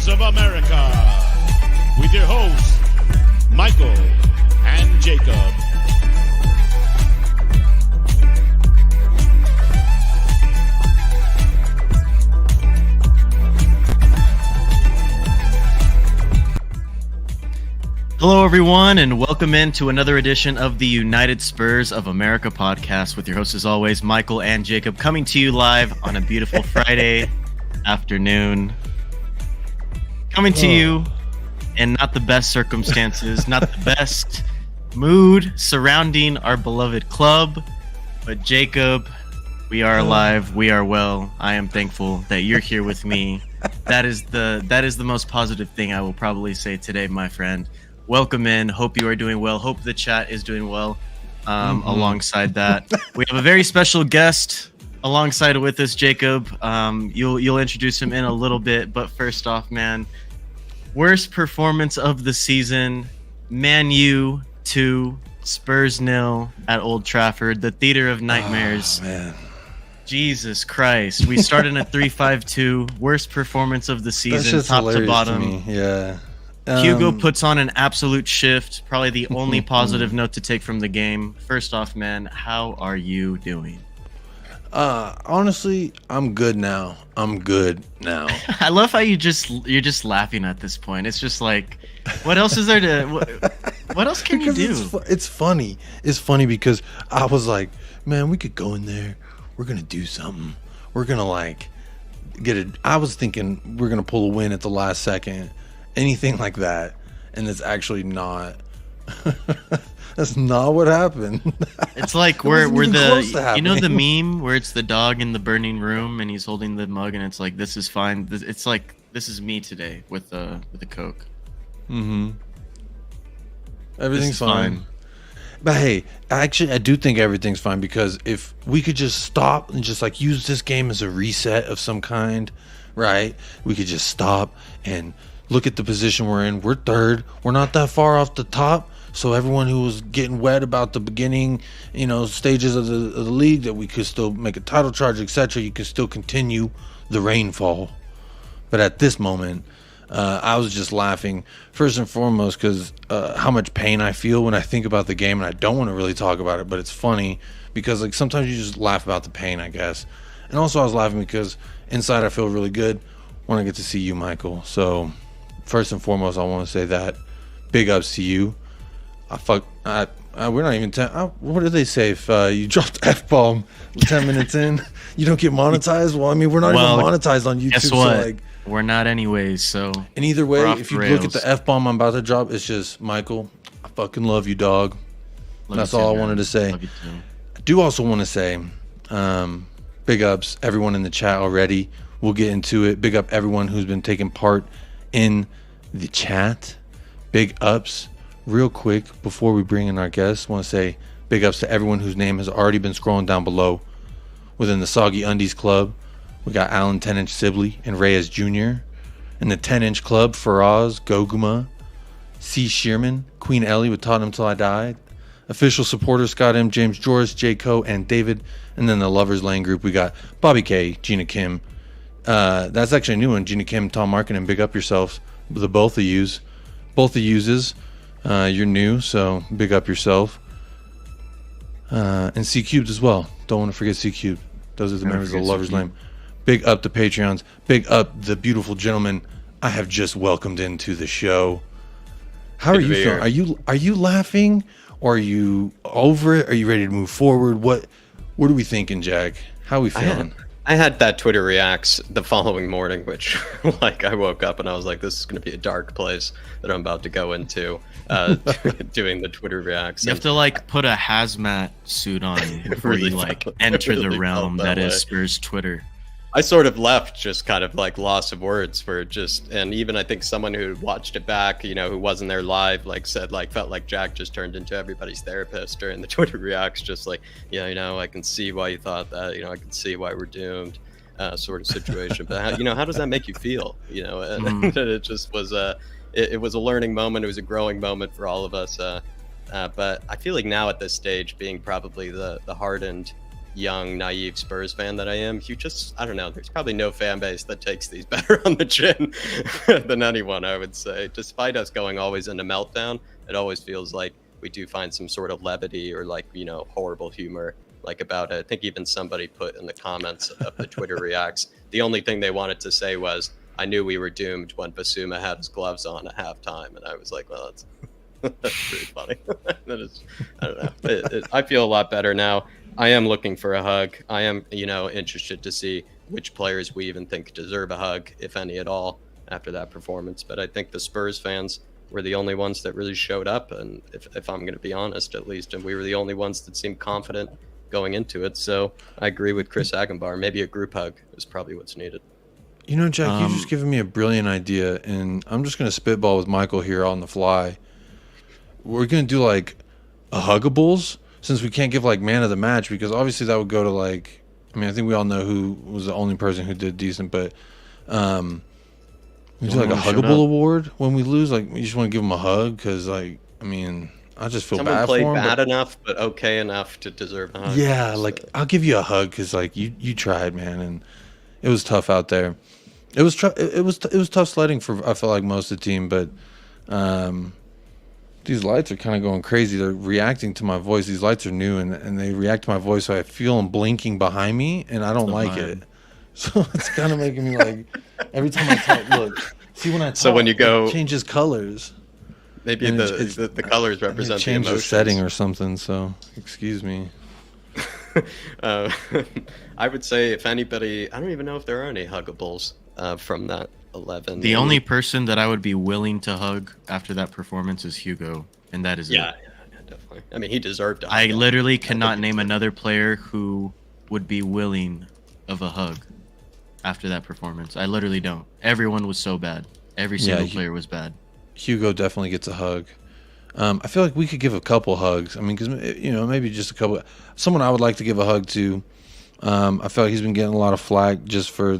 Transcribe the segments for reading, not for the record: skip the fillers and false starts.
Spurs of America, with your hosts, Michael and Jacob. Hello, everyone, and welcome into another edition of the United Spurs of America podcast with your hosts, as always, Michael and Jacob, coming to you live on a beautiful Friday afternoon. Coming to you in not the best circumstances, not the best mood surrounding our beloved club, but Jacob, we are alive, we are well. I am thankful that you're here with me. That is the most positive thing I will probably say today, my friend. Welcome in. Hope you are doing well. Hope the chat is doing well. Alongside that, we have a very special guest alongside with us, Jacob. You'll introduce him in a little bit, but first off, man, worst performance of the season: Man U 2, Spurs 0 at Old Trafford, the theater of nightmares. Oh, man. Jesus Christ! We started at 3-5-2. Worst performance of the season, top to bottom. To me. Yeah. Hugo puts on an absolute shift. Probably the only positive note to take from the game. First off, man, how are you doing? Honestly, I'm good now. I love how you're just laughing at this point. It's just like, what else is there to? What else can you do? It's funny. It's funny because I was like, man, we could go in there. We're gonna do something. We're gonna like get it. I was thinking we're gonna pull a win at the last second. Anything like that, and it's actually not. That's not what happened. It's like we're the you know the meme where it's the dog in the burning room and he's holding the mug and it's like, this is fine. It's like, this is me today with the Coke. Everything's fine. But hey, actually, I do think everything's fine, because if we could just stop and just like use this game as a reset of some kind, right? We could just stop and look at the position we're in. We're third. We're not that far off the top. So everyone who was getting wet about the beginning, stages of the league, that we could still make a title charge, etc. You could still continue the rainfall. But at this moment, I was just laughing first and foremost because how much pain I feel when I think about the game, and I don't want to really talk about it, but it's funny because like sometimes you just laugh about the pain, I guess. And also I was laughing because inside I feel really good when I get to see you, Michael. So first and foremost, I want to say that big ups to you. We're not even 10. What did they say? If you dropped F-bomb 10 minutes in, you don't get monetized? Well, I mean, we're not even monetized on YouTube. Guess what? We're not anyways, so. And either way, if you look at the F-bomb I'm about to drop, it's just, Michael, I fucking love you, dog. That's all I wanted to say. I do also want to say, big ups, everyone in the chat already. We'll get into it. Big up everyone who's been taking part in the chat. Big ups. Real quick, before we bring in our guests, I want to say big ups to everyone whose name has already been scrolling down below. Within the Soggy Undies Club, we got Alan 10-inch Sibley and Reyes Jr. In the 10-inch Club, Faraz, Goguma, C. Shearman, Queen Ellie with Tottenham Till I Die. Official supporters, Scott M., James Joris, J. Co., and David. And then the Lovers Lane group, we got Bobby K., Gina Kim. That's actually a new one. Gina Kim, Tom Markin, and big up yourselves. The both of yous. Both of youses. You're new, so big up yourself. And C Cubed as well. Don't want to forget C Cubed. Those are the members of the Lovers Lane. Big up the Patreons. Big up the beautiful gentlemen I have just welcomed into the show. How are you feeling? Are you laughing, or are you over it? Are you ready to move forward? What are we thinking, Jack? How are we feeling? I had that Twitter reacts the following morning, which like I woke up and I was like, this is going to be a dark place that I'm about to go into doing the Twitter reacts. You have to like put a hazmat suit on before really you like enter the realm that is Spurs Twitter. I sort of left just kind of like loss of words for just, and even I think someone who watched it back, who wasn't there live, like said, like felt like Jack just turned into everybody's therapist during the Twitter reacts, just like, I can see why you thought that, I can see why we're doomed, sort of situation. But how does that make you feel? And it just was it was a learning moment. It was a growing moment for all of us. But I feel like now at this stage, being probably the hardened young, naive Spurs fan that I am, you just, I don't know, there's probably no fan base that takes these better on the chin than anyone, I would say. Despite us going always into meltdown, it always feels like we do find some sort of levity or like, you know, horrible humor like about it. I think even somebody put in the comments of the Twitter reacts, the only thing they wanted to say was, I knew we were doomed when Basuma had his gloves on at halftime. And I was like, well, that's pretty funny. That is, I don't know. I feel a lot better now. I am looking for a hug. I am, you know, interested to see which players we even think deserve a hug, if any at all, after that performance. But I think the Spurs fans were the only ones that really showed up. And if I'm going to be honest, at least, and we were the only ones that seemed confident going into it. So I agree with Chris Agenbar. Maybe a group hug is probably what's needed. You know, Jack, you've just given me a brilliant idea, and I'm just going to spitball with Michael here on the fly. We're going to do, like, a Huggables, since we can't give, like, man of the match, because obviously that would go to, like, I mean, I think we all know who was the only person who did decent, but we do, like, a Huggable award when we lose. Like, we just want to give them a hug, because, like, I mean, I just feel Someone bad for played them. bad enough, but okay enough to deserve a hug. Yeah, like, I'll give you a hug, because, like, you tried, man, and it was tough out there. It was tough sledding for, I felt like, most of the team, but these lights are kind of going crazy. They're reacting to my voice. These lights are new, and they react to my voice, so I feel them blinking behind me, and I don't like it. So it's kind of making me, like, every time I talk, look, see when I talk, so when you go, it changes colors. Maybe the colors represent the change the emotions. setting or something, so excuse me. I would say, if anybody, I don't even know if there are any Huggables from that 11. The only person that I would be willing to hug after that performance is Hugo, and that is it. Yeah, definitely. I mean, he deserved it. I literally cannot name another player who would be willing of a hug after that performance. I literally don't. Everyone was so bad. Every single player was bad. Hugo definitely gets a hug. I feel like we could give a couple hugs. I mean, because, you know, maybe just a couple. Someone I would like to give a hug to. I feel like he's been getting a lot of flack just for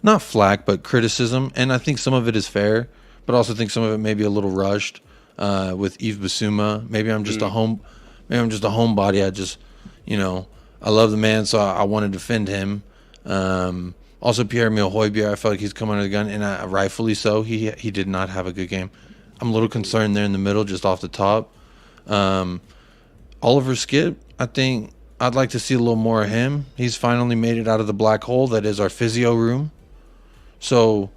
not flack, but criticism. And I think some of it is fair, but I also think some of it may be a little rushed with Yves Bissouma. Maybe I'm just a homebody. I just, you know, I love the man, so I want to defend him. Also, Pierre-Emile Højbjerg, I feel like he's come under the gun, and rightfully so. He did not have a good game. I'm a little concerned there in the middle, just off the top. Oliver Skipp, I think I'd like to see a little more of him. He's finally made it out of the black hole that is our physio room. So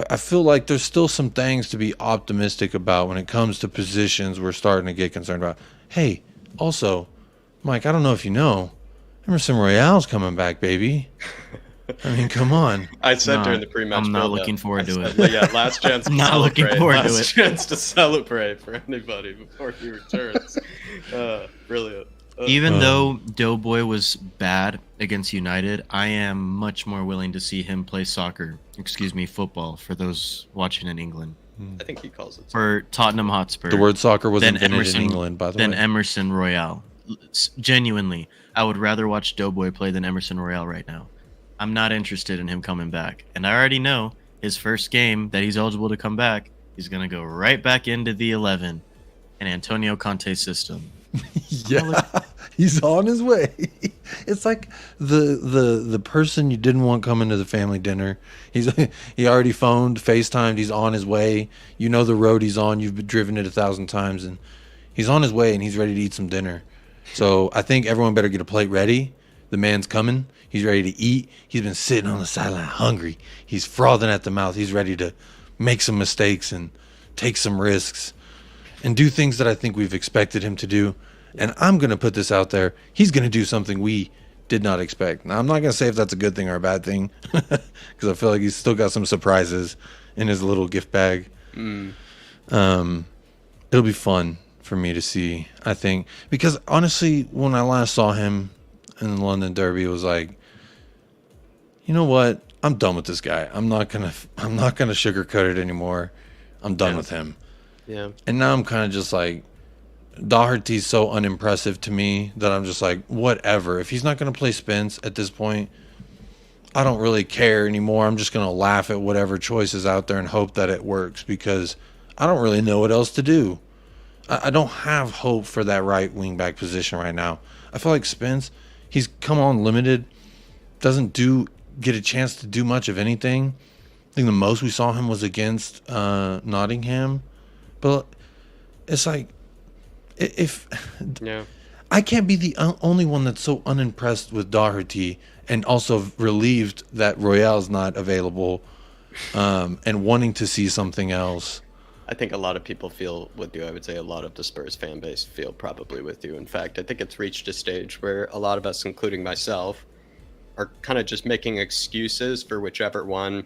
I feel like there's still some things to be optimistic about when it comes to positions we're starting to get concerned about. Hey, also, Mike, I don't know if you know, Emerson Royale's coming back, baby. I mean, come on. I said during the pre-match. I'm not looking forward to it. Yeah, last chance. I'm not looking forward to it. Last chance to celebrate for anybody before he returns. Brilliant. Even though Doughboy was bad against United, I am much more willing to see him play football, for those watching in England. I think he calls it for Tottenham Hotspur. The word soccer was invented in England, by the way. Than Emerson Royale. Genuinely, I would rather watch Doughboy play than Emerson Royale right now. I'm not interested in him coming back. And I already know his first game that he's eligible to come back, he's going to go right back into the 11 in Antonio Conte's system. Yeah, he's on his way. It's like the person you didn't want coming to the family dinner. He already phoned, FaceTimed. He's on his way. You know the road he's on. You've driven it 1,000 times, and he's on his way, and he's ready to eat some dinner. So I think everyone better get a plate ready. The man's coming. He's ready to eat. He's been sitting on the sideline hungry. He's frothing at the mouth. He's ready to make some mistakes and take some risks and do things that I think we've expected him to do. And I'm going to put this out there. He's going to do something we did not expect. Now, I'm not going to say if that's a good thing or a bad thing, because I feel like he's still got some surprises in his little gift bag. It'll be fun for me to see, I think. Because, honestly, when I last saw him in the London Derby, it was like, you know what? I'm done with this guy. I'm not gonna sugarcoat it anymore. I'm done with him. Yeah. And now I'm kind of just like, Doherty's so unimpressive to me that I'm just like, whatever. If he's not going to play Spence at this point, I don't really care anymore. I'm just going to laugh at whatever choice is out there and hope that it works, because I don't really know what else to do. I don't have hope for that right wing back position right now. I feel like Spence he's come on limited, doesn't get a chance to do much of anything. I think the most we saw him was against Nottingham, but it's like if I can't be the only one that's so unimpressed with Doherty and also relieved that Royale's not available, and wanting to see something else. I think a lot of people feel with you. I would say a lot of the Spurs fan base feel probably with you. In fact, I think it's reached a stage where a lot of us, including myself, are kind of just making excuses for whichever one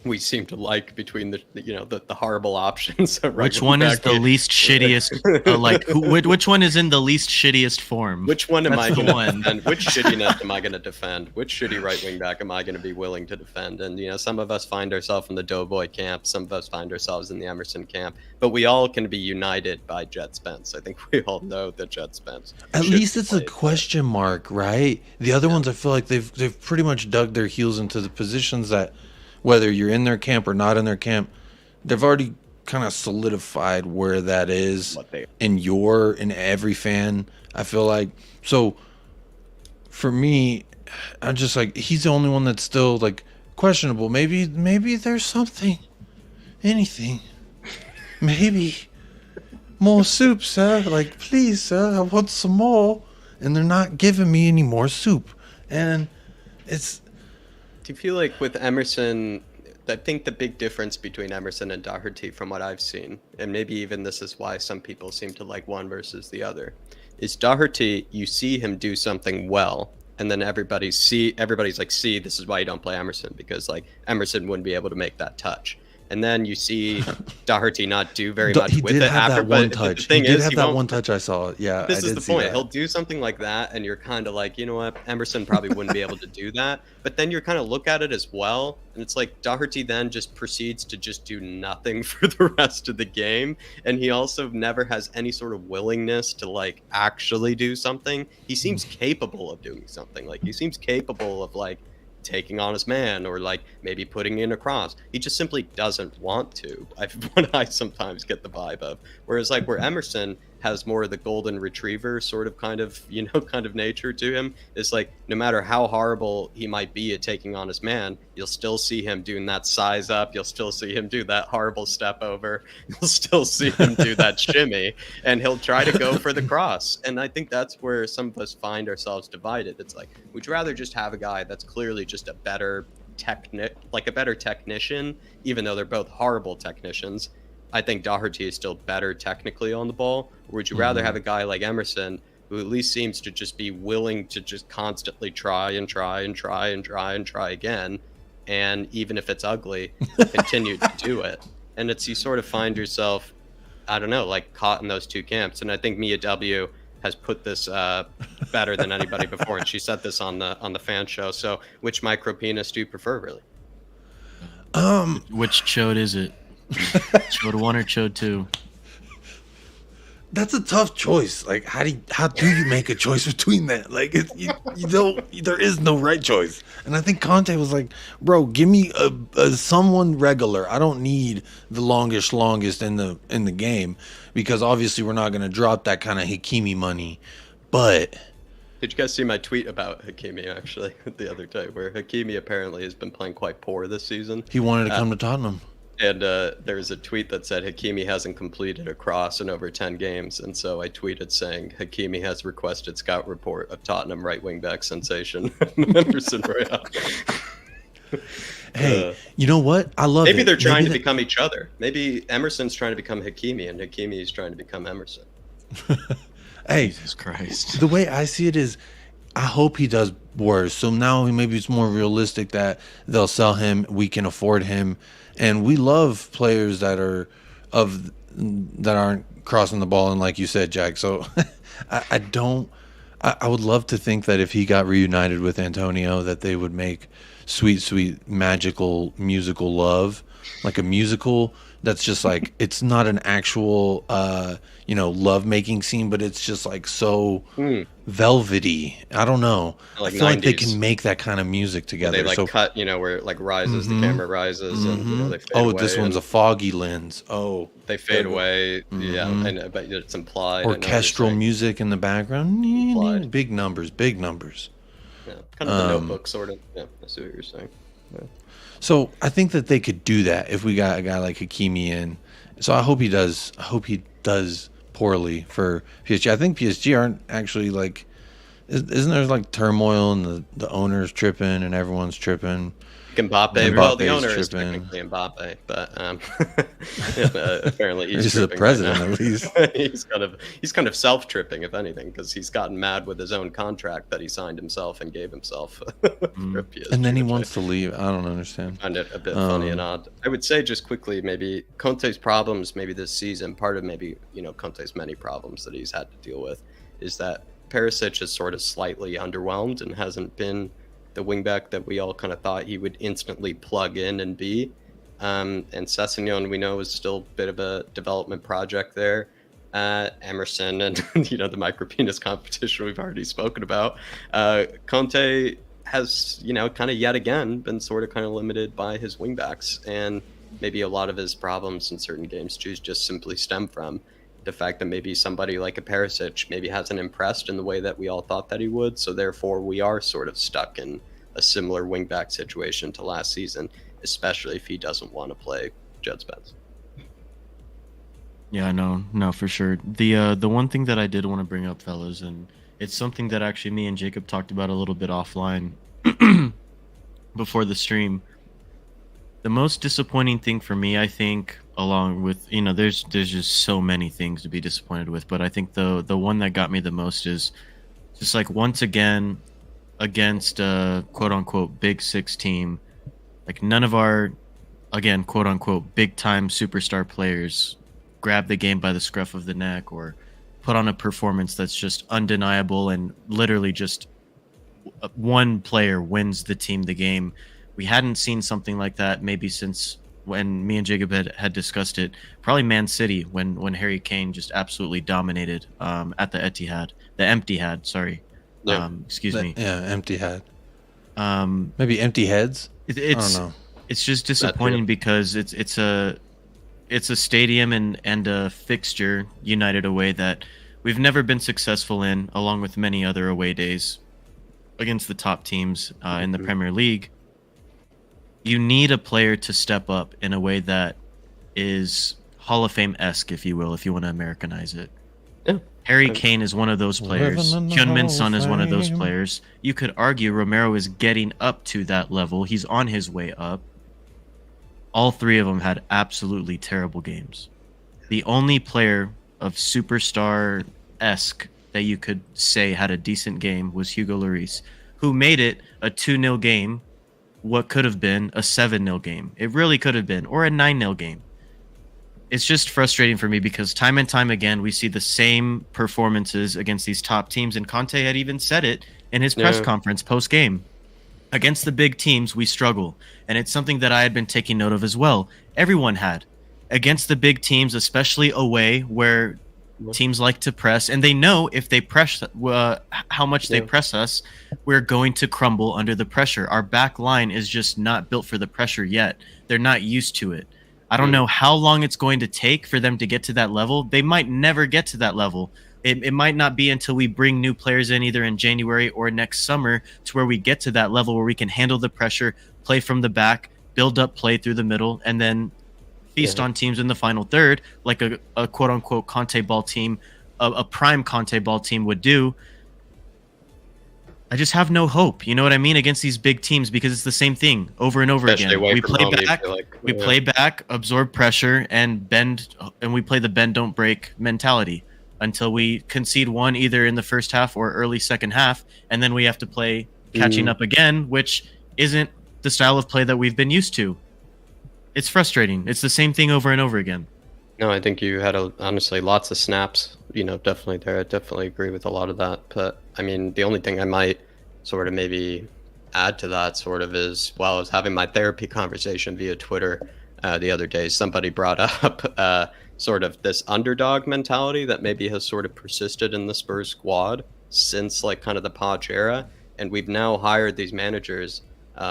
we seem to like between the horrible options. Which one is the least shittiest? Which one is in the least shittiest form? Which one am I going to defend? Which shittiness am I going to defend? Which shitty right wing back am I going to be willing to defend? And some of us find ourselves in the Doughboy camp, some of us find ourselves in the Emerson camp, but we all can be united by Jet Spence. I think we all know that Jet Spence. At least it's a question mark, right? The other ones, I feel like they've pretty much dug their heels into the positions that, whether you're in their camp or not in their camp, they've already kind of solidified where that is in every fan, I feel like. So for me, I'm just like, he's the only one that's still like questionable. Maybe there's something, anything, maybe more soup, sir. Like, please, sir, I want some more. And they're not giving me any more soup. And it's... Do you feel like with Emerson, I think the big difference between Emerson and Doherty from what I've seen, and maybe even this is why some people seem to like one versus the other, is Doherty, you see him do something well, and then everybody's like, see, this is why you don't play Emerson, because like Emerson wouldn't be able to make that touch. And then you see Doherty not do very much with it after. But the thing is, he did have that one touch I saw. Yeah, this is the point. He'll do something like that, and you're kind of like, you know what? Emerson probably wouldn't be able to do that. But then you're kind of look at it as well, and it's like Doherty then just proceeds to just do nothing for the rest of the game, and he also never has any sort of willingness to like actually do something. He seems capable of doing something. Like he seems capable of like taking on his man or like maybe putting in a cross. He just simply doesn't want to. What I sometimes get the vibe of. Whereas like where Emerson has more of the golden retriever sort of kind of nature to him, is like no matter how horrible he might be at taking on his man, you'll still see him doing that size up, you'll still see him do that horrible step over, you'll still see him do that shimmy, and he'll try to go for the cross. And I think that's where some of us find ourselves divided. It's like, would you rather just have a guy that's clearly just a better technician, even though they're both horrible technicians? I think Doherty is still better technically on the ball. Or would you rather have a guy like Emerson, who at least seems to just be willing to just constantly try and try and try and try and try again, and even if it's ugly, continue to do it? And it's, you sort of find yourself, I don't know, like caught in those two camps. And I think Mia W has put this better than anybody before, and she said this on the fan show. So, which micro penis do you prefer, really? Which chode is it? Chode 1 or chode 2? That's a tough choice. Like, how do you make a choice between that? Like, you don't. There is no right choice. And I think Conte was like, "Bro, give me a someone regular. I don't need the longest in the game, because obviously we're not going to drop that kind of Hakimi money." But did you guys see my tweet about Hakimi actually the other day, where Hakimi apparently has been playing quite poor this season? He wanted to come to Tottenham. And there's a tweet that said Hakimi hasn't completed a cross in over 10 games. And so I tweeted saying Hakimi has requested scout report of Tottenham right wing back sensation Emerson Royale. Hey, you know what? I love maybe it. They're trying to become each other. Maybe Emerson's trying to become Hakimi, and Hakimi is trying to become Emerson. Hey, Jesus Christ. The way I see it is, I hope he does worse. So now maybe it's more realistic that they'll sell him. We can afford him. And we love players that aren't crossing the ball, and like you said, Jack. So I would love to think that if he got reunited with Antonio, that they would make sweet, sweet, magical musical love, like a musical that's just like it's not an actual love making scene, but it's just like so velvety. I don't know. Like I feel like they 90s. can make that kind of music together. They like so cut, where it like rises, the camera rises, and they fade away. This one's a foggy lens. Oh, they fade away. Yeah, and but it's implied. Orchestral music in the background. Implied. Big numbers. Yeah, kind of the Notebook sort of. Yeah, I see what you're saying. Yeah. So I think that they could do that if we got a guy like Hakimi in. So I hope he does. I hope he does poorly for PSG. I think PSG aren't actually like. Isn't there like turmoil and the owner's tripping and everyone's tripping? Mbappe. Well, the owner is tripping. technically Mbappe, but apparently he's the president right at least. he's kind of self-tripping, if anything, because he's gotten mad with his own contract that he signed himself and gave himself. For PSG, and then he wants to leave. I don't understand. I find it a bit funny and odd. I would say just quickly, maybe Conte's problems, maybe this season, part of maybe Conte's many problems that he's had to deal with, is that Perisic is sort of slightly underwhelmed and hasn't been the wingback that we all kind of thought he would instantly plug in and be. And Sessegnon, we know, is still a bit of a development project there. Emerson and the micropenis competition we've already spoken about. Conte has kind of yet again been sort of limited by his wingbacks, and maybe a lot of his problems in certain games just simply stem from the fact that maybe somebody like a Perisic maybe hasn't impressed in the way that we all thought that he would. So therefore we are sort of stuck in a similar wingback situation to last season, especially if he doesn't want to play Jed Spence. Yeah, no, for sure. The one thing that I did want to bring up, fellas, and it's something that actually me and Jacob talked about a little bit offline before the stream. The most disappointing thing for me, I think, along with there's just so many things to be disappointed with, but I think the one that got me the most is just like once again against a quote unquote big six team, like none of our again quote unquote big time superstar players grab the game by the scruff of the neck or put on a performance that's just undeniable and literally just one player wins the team the game. We hadn't seen something like that maybe since when me and Jacob had discussed it, probably Man City when Harry Kane just absolutely dominated at the Etihad, the Empty-Had, sorry. Yeah. Excuse me. Yeah, Empty-Had. Maybe Empty Heads? I don't know. It's just disappointing because it's a stadium and a fixture, United away, that we've never been successful in, along with many other away days against the top teams in the Premier League. You need a player to step up in a way that is Hall of Fame-esque, if you will, if you want to Americanize it. Yeah. Harry Kane is one of those players. Hyun-Min Son is one of those players. You could argue Romero is getting up to that level. He's on his way up. All three of them had absolutely terrible games. The only player of superstar-esque that you could say had a decent game was Hugo Lloris, who made it a 2-0 game, what could have been a 7-0 game. It really could have been, or a 9-0 game. It's just frustrating for me because time and time again, we see the same performances against these top teams, and Conte had even said it in his press conference post-game. Against the big teams, we struggle, and it's something that I had been taking note of as well. Everyone had. Against the big teams, especially away, where teams like to press, and they know if they press how much they press us, we're going to crumble under the pressure. Our back line is just not built for the pressure yet. They're not used to it. I don't know how long it's going to take for them to get to that level. They might never get to that level. It might not be until we bring new players in either in January or next summer to where we get to that level where we can handle the pressure, play from the back, build up play through the middle, and then feast on teams in the final third, like a quote-unquote Conte ball team, a prime Conte ball team would do. I just have no hope, you know what I mean, against these big teams, because it's the same thing over and over again. We play back, absorb pressure, and bend, and we play the bend don't break mentality until we concede one either in the first half or early second half, and then we have to play catching up again, which isn't the style of play that we've been used to. It's frustrating. It's the same thing over and over again. No, I think you had honestly lots of snaps, definitely there. I definitely agree with a lot of that. But I mean, the only thing I might sort of maybe add to that sort of is, while I was having my therapy conversation via Twitter the other day, somebody brought up sort of this underdog mentality that maybe has sort of persisted in the Spurs squad since like kind of the Poch era. And we've now hired these managers,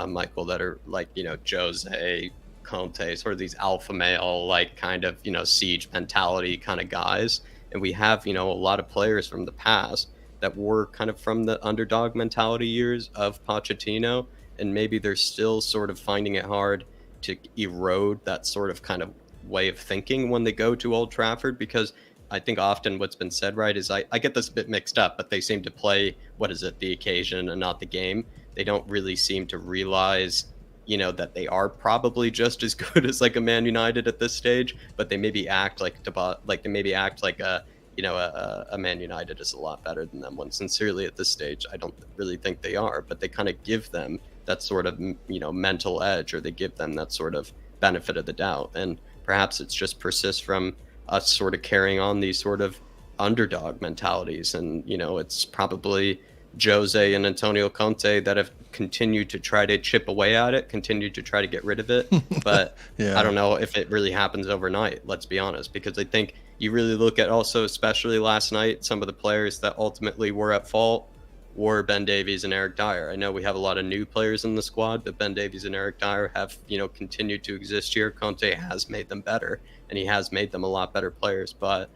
Michael, that are like, Jose, Conte, sort of these alpha male, like kind of, siege mentality kind of guys. And we have, a lot of players from the past that were kind of from the underdog mentality years of Pochettino. And maybe they're still sort of finding it hard to erode that sort of kind of way of thinking when they go to Old Trafford, because I think often what's been said, right, is I get this a bit mixed up, but they seem to play, the occasion and not the game. They don't really seem to realize, that they are probably just as good as like a Man United at this stage, but they maybe act like a Man United is a lot better than them, when sincerely at this stage, I don't really think they are, but they kind of give them that sort of, mental edge, or they give them that sort of benefit of the doubt. And perhaps it's just persists from us sort of carrying on these sort of underdog mentalities. And, it's probably Jose and Antonio Conte that have continued to try to chip away at it, continued to try to get rid of it. But Yeah. I don't know if it really happens overnight, let's be honest, because I think you really look at also, especially last night, some of the players that ultimately were at fault were Ben Davies and Eric Dyer. I know we have a lot of new players in the squad, but Ben Davies and Eric Dyer have, continued to exist here. Conte has made them better, and he has made them a lot better players, but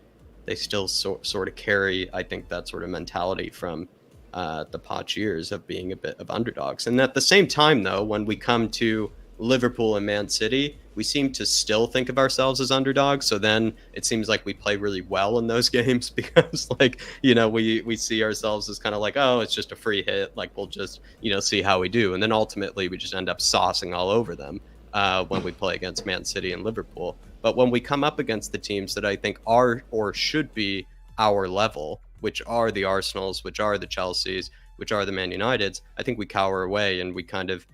they still sort of carry, I think, that sort of mentality from the Poch years of being a bit of underdogs. And at the same time, though, when we come to Liverpool and Man City, we seem to still think of ourselves as underdogs. So then it seems like we play really well in those games, because we see ourselves as kind of like, oh, it's just a free hit, like we'll just see how we do. And then ultimately we just end up saucing all over them when we play against Man City and Liverpool. But when we come up against the teams that I think are or should be our level, which are the Arsenals, which are the Chelseas, which are the Man Uniteds, I think we cower away, and we kind of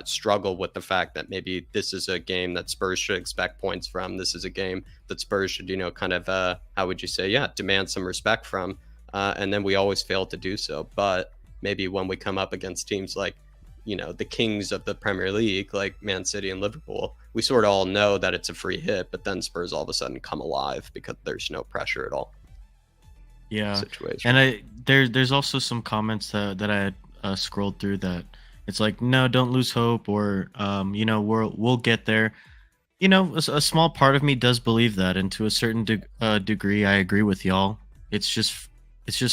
struggle with the fact that maybe this is a game that Spurs should expect points from. This is a game that Spurs should, how would you say, demand some respect from. And then we always fail to do so. But maybe when we come up against teams like, the kings of the Premier League, like Man City and Liverpool, we sort of all know that it's a free hit, but then Spurs all of a sudden come alive because there's no pressure at all. Yeah. Situation. And there's also some comments that I had scrolled through that it's like, no, don't lose hope, or we'll get there. A small part of me does believe that, and to a certain degree, I agree with y'all. It's just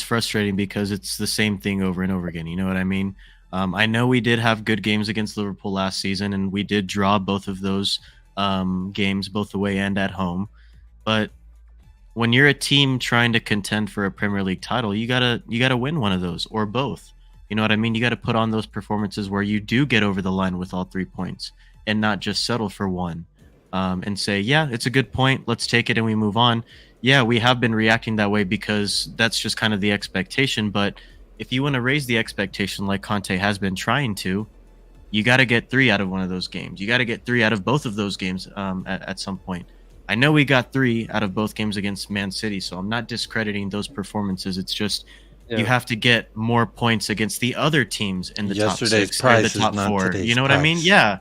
frustrating because it's the same thing over and over again. You know what I mean? I know we did have good games against Liverpool last season, and we did draw both of those games, both away and at home. But when you're a team trying to contend for a Premier League title, you gotta win one of those, or both. You know what I mean? You got to put on those performances where you do get over the line with all 3 points, and not just settle for one, and say, yeah, it's a good point, let's take it and we move on. Yeah, we have been reacting that way because that's just kind of the expectation. But if you want to raise the expectation like Conte has been trying to, you got to get 3 out of one of those games. You got to get 3 out of both of those games at some point. I know we got 3 out of both games against Man City, so I'm not discrediting those performances. It's just, you have to get more points against the other teams in the top 6 or the top 4. You know what I mean? Yeah.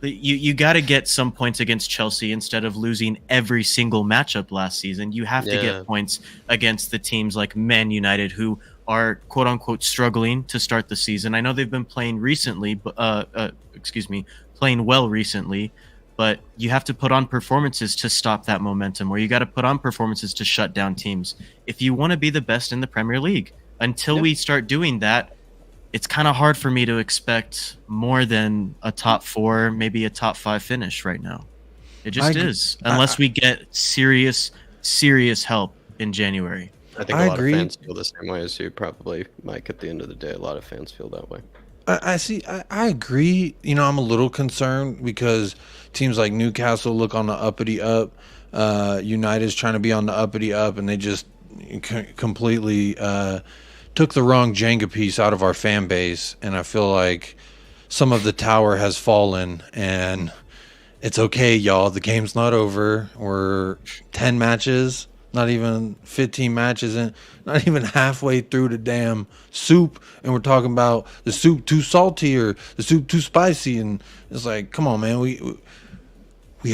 You got to get some points against Chelsea instead of losing every single matchup last season. You have to get points against the teams like Man United, who are quote unquote struggling to start the season. I know they've been playing recently, playing well recently, but you have to put on performances to stop that momentum, or you got to put on performances to shut down teams if you want to be the best in the Premier League. Until we start doing that, it's kind of hard for me to expect more than a top 4, maybe a top 5 finish right now. It just is, unless we get serious help in January. I think a lot of fans feel the same way as you, probably, Mike. At the end of the day, a lot of fans feel that way. I agree. I'm a little concerned because teams like Newcastle look on the uppity up. United's trying to be on the uppity up, and they just completely took the wrong Jenga piece out of our fan base. And I feel like some of the tower has fallen, and it's okay, y'all. The game's not over. We're 10 matches not even 15 matches in, not even halfway through the damn soup, and we're talking about the soup too salty or the soup too spicy, and it's like, come on, man, we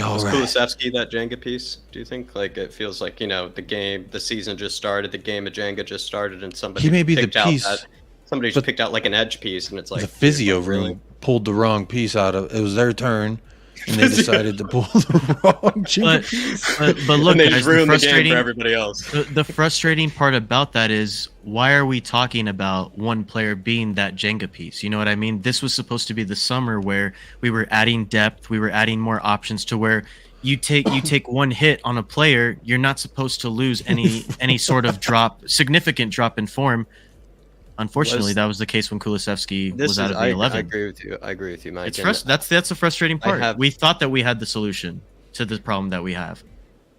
all Was right. Kulusevski that Jenga piece? Do you think? Like, it feels like, the season just started, the game of Jenga just started, and somebody He may be the picked out piece, somebody just picked out like an edge piece, and it's like the physio like, room really? pulled the wrong piece out of it. Was their turn, and they decided to pull the wrong piece. But look, And they guys, just the ruined the game frustrating for everybody else. the frustrating part about that is, why are we talking about one player being that Jenga piece? You know what I mean? This was supposed to be the summer where we were adding depth, we were adding more options to where you take one hit on a player, you're not supposed to lose any sort of significant drop in form. Unfortunately, that was the case when Kulusevski was out of the 11. I agree with you, Mike. That's the frustrating part. We thought that we had the solution to the problem that we have.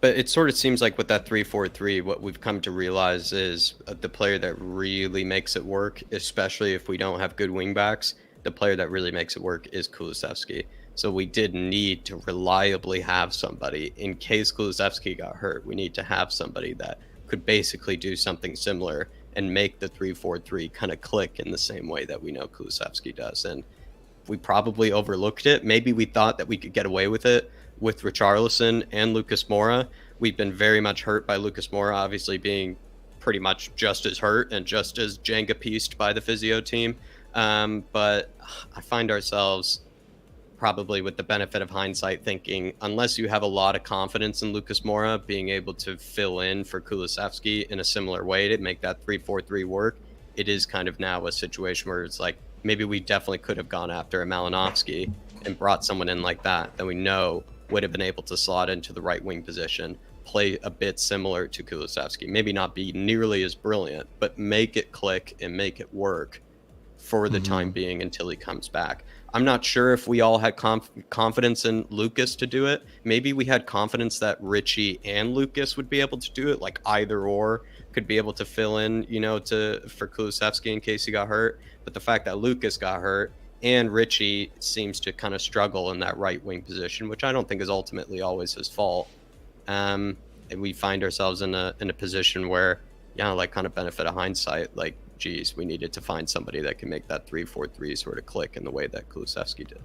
But it sort of seems like with that 3-4-3, what we've come to realize is the player that really makes it work, especially if we don't have good wingbacks, the player that really makes it work is Kulusevski. So we did need to reliably have somebody in case Kulusevski got hurt. We need to have somebody that could basically do something similar and make the 3-4-3 kind of click in the same way that we know Kulusevski does. And we probably overlooked it. Maybe we thought that we could get away with it with Richarlison and Lucas Moura. We've been very much hurt by Lucas Moura, obviously being pretty much just as hurt and just as Jenga pieced by the physio team. But I find ourselves probably with the benefit of hindsight thinking, unless you have a lot of confidence in Lucas Moura being able to fill in for Kulusevski in a similar way to make that 3-4-3 work, it is kind of now a situation where it's like, maybe we definitely could have gone after a Malinovsky and brought someone in like that we know would have been able to slot into the right wing position, play a bit similar to Kulusevski, maybe not be nearly as brilliant, but make it click and make it work for the time being until he comes back. I'm not sure if we all had confidence in Lucas to do it. Maybe we had confidence that Richie and Lucas would be able to do it, like either or could be able to fill in, for Kulusevski in case he got hurt. But the fact that Lucas got hurt and Richie seems to kind of struggle in that right wing position, which I don't think is ultimately always his fault. And we find ourselves in a position where, like kind of benefit of hindsight, like, geez, we needed to find somebody that can make that 3-4-3 sort of click in the way that Kulusevski did.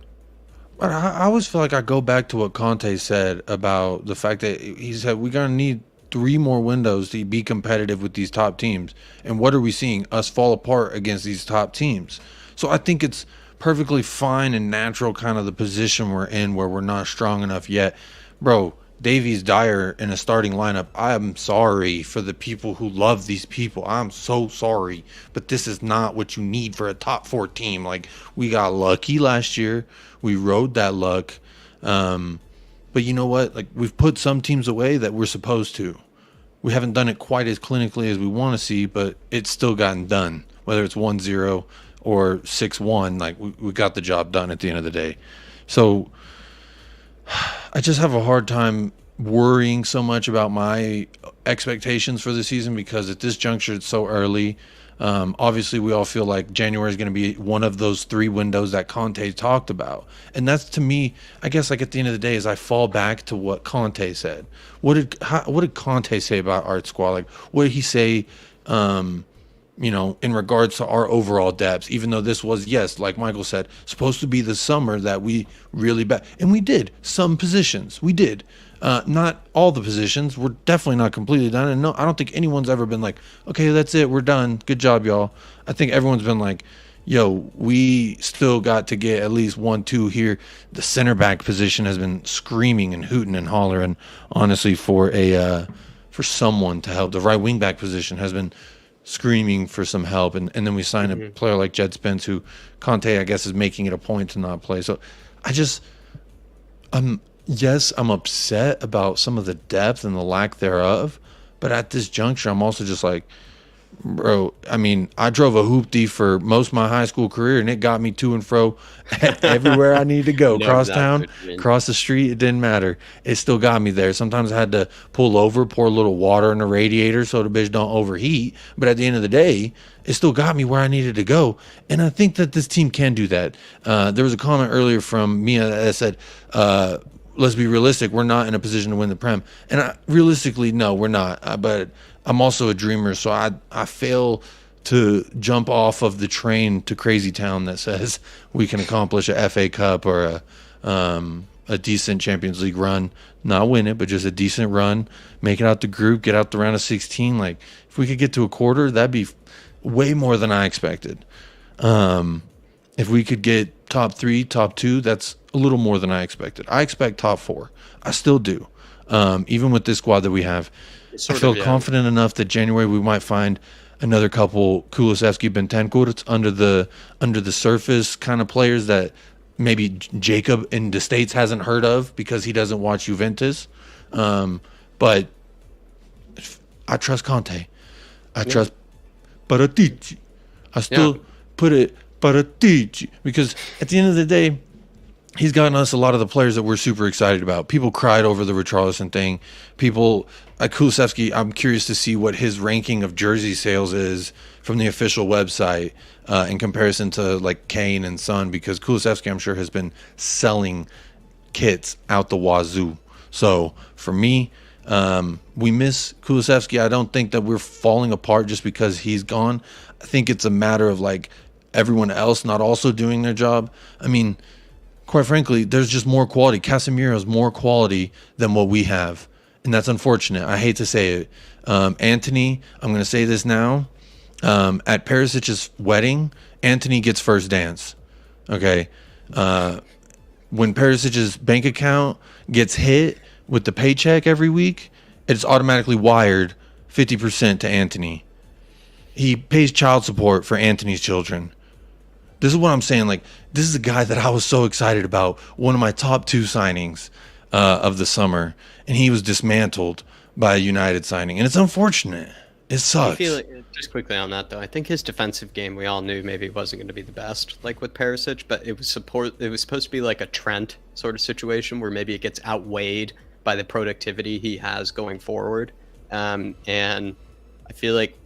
But I always feel like I go back to what Conte said about the fact that he said we're going to need 3 more windows to be competitive with these top teams. And what are we seeing? Us fall apart against these top teams. So I think it's perfectly fine and natural kind of the position we're in where we're not strong enough yet. Bro, Davies Dyer in a starting lineup, I'm sorry for the people who love these people. I'm so sorry. But this is not what you need for a top 4 team. Like, we got lucky last year. We rode that luck. But you know what? Like, we've put some teams away that we're supposed to. We haven't done it quite as clinically as we want to see, but it's still gotten done. Whether it's 1-0 or 6-1, like, we got the job done at the end of the day. So I just have a hard time worrying so much about my expectations for the season because at this juncture it's so early. Obviously, we all feel like January is going to be one of those 3 windows that Conte talked about. And that's, to me, I guess, like, at the end of the day, is I fall back to what Conte said. What did Conte say about our squad? Like, what did he say, in regards to our overall depths, even though this was, yes, like Michael said, supposed to be the summer that we really and we did some positions. We did. Not all the positions. We're definitely not completely done. And no, I don't think anyone's ever been like, okay, that's it. We're done. Good job, y'all. I think everyone's been like, yo, we still got to get at least 1-2 here. The center back position has been screaming and hooting and hollering, honestly, for someone to help. The right wing back position has been screaming for some help, and then we sign a player like Jed Spence, who Conte, I guess, is making it a point to not play. So I'm upset about some of the depth and the lack thereof, but at this juncture, I'm also just like, bro, I mean, I drove a hoopty for most of my high school career, and it got me to and fro everywhere I needed to go. Cross town, cross the street, it didn't matter. It still got me there. Sometimes I had to pull over, pour a little water in the radiator so the bitch don't overheat. But at the end of the day, it still got me where I needed to go. And I think that this team can do that. There was a comment earlier from Mia that said, let's be realistic. We're not in a position to win the Prem. And realistically, no, we're not. But I'm also a dreamer, so I fail to jump off of the train to Crazy Town that says we can accomplish a FA Cup or a decent Champions League run. Not win it, but just a decent run. Make it out the group, get out the round of 16. Like, if we could get to a quarter, that'd be way more than I expected. If we could get top 3, top 2, that's a little more than I expected. I expect top 4. I still do. Even with this squad that we have. I feel confident enough that January we might find another couple Kulusevski Bentancurs under the surface kind of players that maybe Jacob in the States hasn't heard of because he doesn't watch Juventus. But I trust Conte. I trust Paratici. I still put it Paratici because at the end of the day, he's gotten us a lot of the players that we're super excited about. People cried over the Richarlison thing. People, Kulusevski, I'm curious to see what his ranking of jersey sales is from the official website in comparison to like Kane and Son, because Kulusevski, I'm sure, has been selling kits out the wazoo. So for me, we miss Kulusevski. I don't think that we're falling apart just because he's gone. I think it's a matter of like everyone else not also doing their job. I mean, quite frankly, there's just more quality. Casemiro's more quality than what we have, and that's unfortunate. I hate to say it. Anthony, I'm going to say this now. At Perisic's wedding, Anthony gets first dance. Okay? When Perisic's bank account gets hit with the paycheck every week, it's automatically wired 50% to Anthony. He pays child support for Anthony's children. This is what I'm saying. Like, this is a guy that I was so excited about. One of my top 2 signings of the summer. And he was dismantled by a United signing. And it's unfortunate. It sucks. I feel like, just quickly on that, though, I think his defensive game, we all knew maybe wasn't going to be the best, like with Perisic. But it was supposed to be like a Trent sort of situation where maybe it gets outweighed by the productivity he has going forward. And I feel like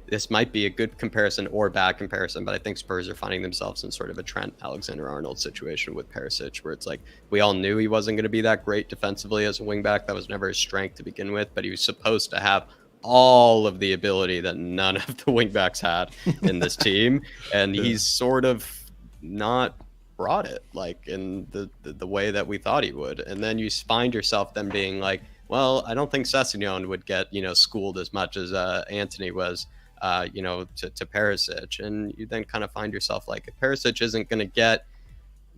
this might be a good comparison or bad comparison, but I think Spurs are finding themselves in sort of a Trent Alexander-Arnold situation with Perisic, where it's like we all knew he wasn't going to be that great defensively as a wingback. That was never his strength to begin with, but he was supposed to have all of the ability that none of the wingbacks had in this team, and he's sort of not brought it like in the way that we thought he would. And then you find yourself then being like, well, I don't think Sessegnon would get schooled as much as Anthony was. To Perisic, and you then kind of find yourself like, if Perisic isn't going to get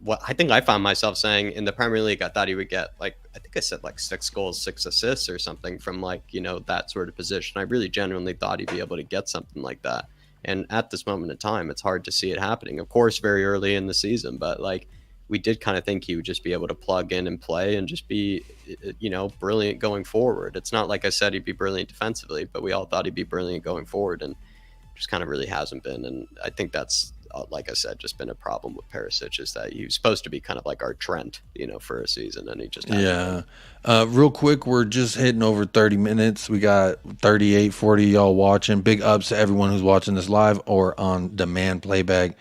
what I think I found myself saying in the Premier League, I thought he would get like, I think I said like 6 goals, 6 assists or something from like, that sort of position. I really genuinely thought he'd be able to get something like that. And at this moment in time, it's hard to see it happening. Of course, very early in the season, but like we did kind of think he would just be able to plug in and play and just be, brilliant going forward. It's not like I said he'd be brilliant defensively, but we all thought he'd be brilliant going forward, and just kind of really hasn't been. And I think that's, like I said, just been a problem with Perisic, is that he was supposed to be kind of like our Trent, for a season, and he just hasn't. Real quick, we're just hitting over 30 minutes. We got 38, 40 y'all watching. Big ups to everyone who's watching this live or on demand playback.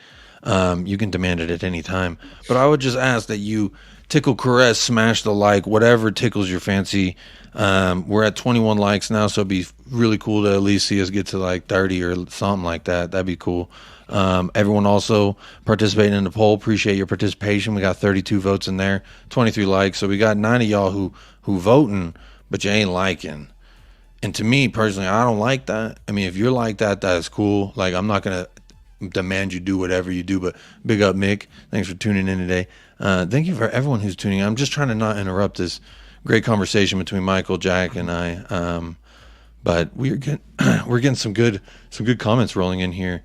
You can demand it at any time, but I would just ask that you tickle, caress, smash the like, whatever tickles your fancy. We're at 21 likes now, so it'd be really cool to at least see us get to like 30 or something like that. That'd be cool. Everyone also participating in the poll, appreciate your participation. We got 32 votes in there, 23 likes, so we got 9 of y'all who voting, but you ain't liking. And to me personally, I don't like that. I mean, if you're like that, that is cool. Like, I'm not gonna demand you do whatever you do, but big up, Mick. Thanks for tuning in today. Thank you for everyone who's tuning in. I'm just trying to not interrupt this great conversation between Michael, Jack, and I. But we're getting some good comments rolling in here.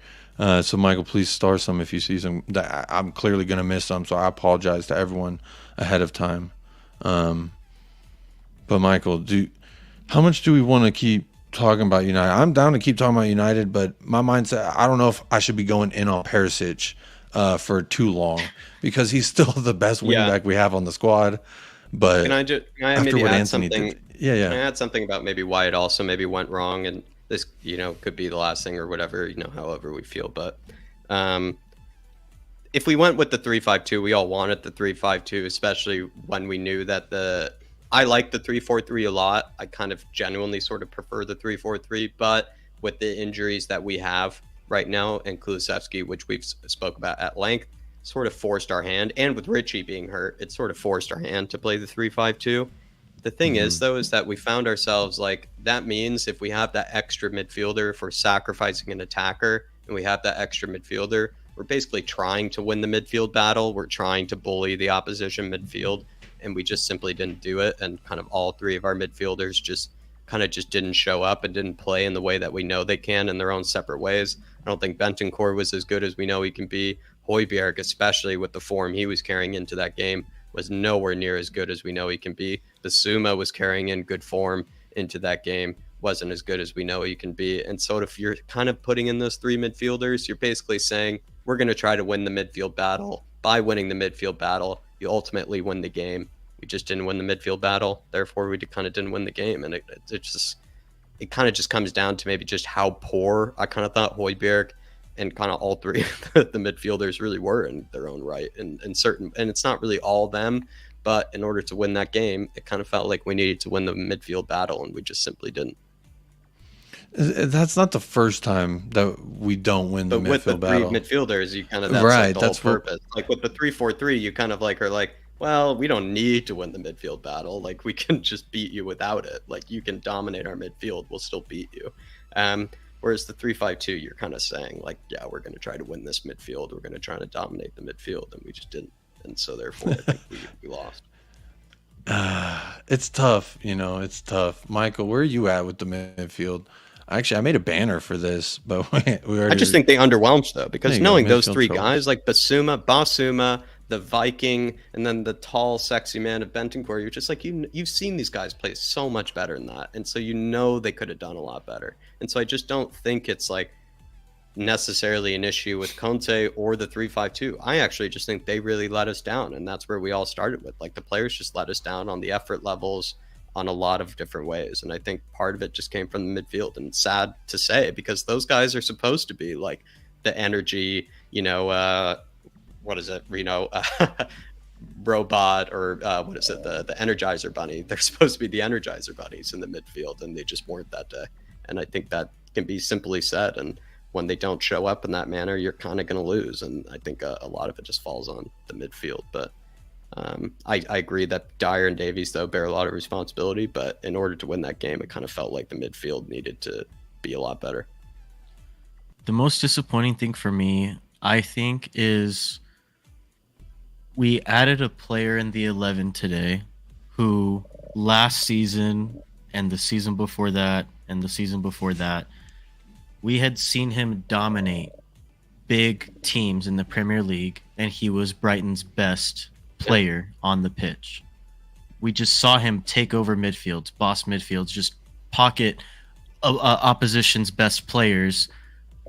So Michael, please star some if you see some. I'm clearly gonna miss some, so I apologize to everyone ahead of time. But Michael, how much do we want to keep talking about United? I'm down to keep talking about United, but my mindset, I don't know if I should be going in on Perisic for too long, because he's still the best wingback we have on the squad. But can I maybe add something? Yeah. Can I add something about maybe why it also maybe went wrong, and this could be the last thing or whatever, however we feel, but if we went with the 3-5-2, we all wanted the 3-5-2, especially when we knew that I like the 3-4-3 a lot. I kind of genuinely sort of prefer the 3-4-3, but with the injuries that we have right now, and Kulusevski, which we've spoke about at length, sort of forced our hand, and with Richie being hurt, it sort of forced our hand to play the 3-5-2. The thing is, though, is that we found ourselves like, that means if we have that extra midfielder for sacrificing an attacker, and we have that extra midfielder, we're basically trying to win the midfield battle. We're trying to bully the opposition midfield, and we just simply didn't do it. And kind of all three of our midfielders just didn't show up and didn't play in the way that we know they can in their own separate ways. I don't think Bentancur was as good as we know he can be. Højbjerg, especially with the form he was carrying into that game, was nowhere near as good as we know he can be. Basuma was carrying in good form into that game, wasn't as good as we know he can be. And so if you're kind of putting in those three midfielders, you're basically saying, we're going to try to win the midfield battle. By winning the midfield battle, you ultimately win the game. We just didn't win the midfield battle. Therefore, we kind of didn't win the game. And it kind of just comes down to maybe just how poor I kind of thought Højbjerg and kind of all three of the midfielders really were in their own right. And it's not really all them, but in order to win that game, it kind of felt like we needed to win the midfield battle, and we just simply didn't. That's not the first time that we don't win the midfield battle. With the three midfielders, you kind of, that's right, like the that's whole purpose. Like with the 3-4-3, you kind of like are like, well, we don't need to win the midfield battle. Like we can just beat you without it. Like you can dominate our midfield, we'll still beat you. Whereas the 3-5-2, you're kind of saying like, yeah, we're going to try to win this midfield. We're going to try to dominate the midfield, and we just didn't. And so therefore, I think we lost. It's tough, it's tough. Michael, where are you at with the midfield? Actually, I made a banner for this, but we already... I just think they underwhelmed, though, because knowing those three guys, like Basuma, the Viking, and then the tall, sexy man of Bentancur, you're just like, you've seen these guys play so much better than that, and so they could have done a lot better. And so I just don't think it's like necessarily an issue with Conte or the 3-5-2. I actually just think they really let us down, and that's where we all started with. Like the players just let us down on the effort levels, on a lot of different ways, and I think part of it just came from the midfield. And it's sad to say, because those guys are supposed to be like the energy, what is it, robot, or what is it, the Energizer Bunny. They're supposed to be the Energizer Bunnies in the midfield, and they just weren't that day. And I think that can be simply said, and when they don't show up in that manner, you're kind of going to lose. And I think a lot of it just falls on the midfield. But I agree that Dyer and Davies, though, bear a lot of responsibility, but in order to win that game, it kind of felt like the midfield needed to be a lot better. The most disappointing thing for me, I think, is we added a player in the 11 today who last season and the season before that and the season before that, we had seen him dominate big teams in the Premier League, and he was Brighton's best player on the pitch. We just saw him take over midfields, boss midfields, just pocket opposition's best players,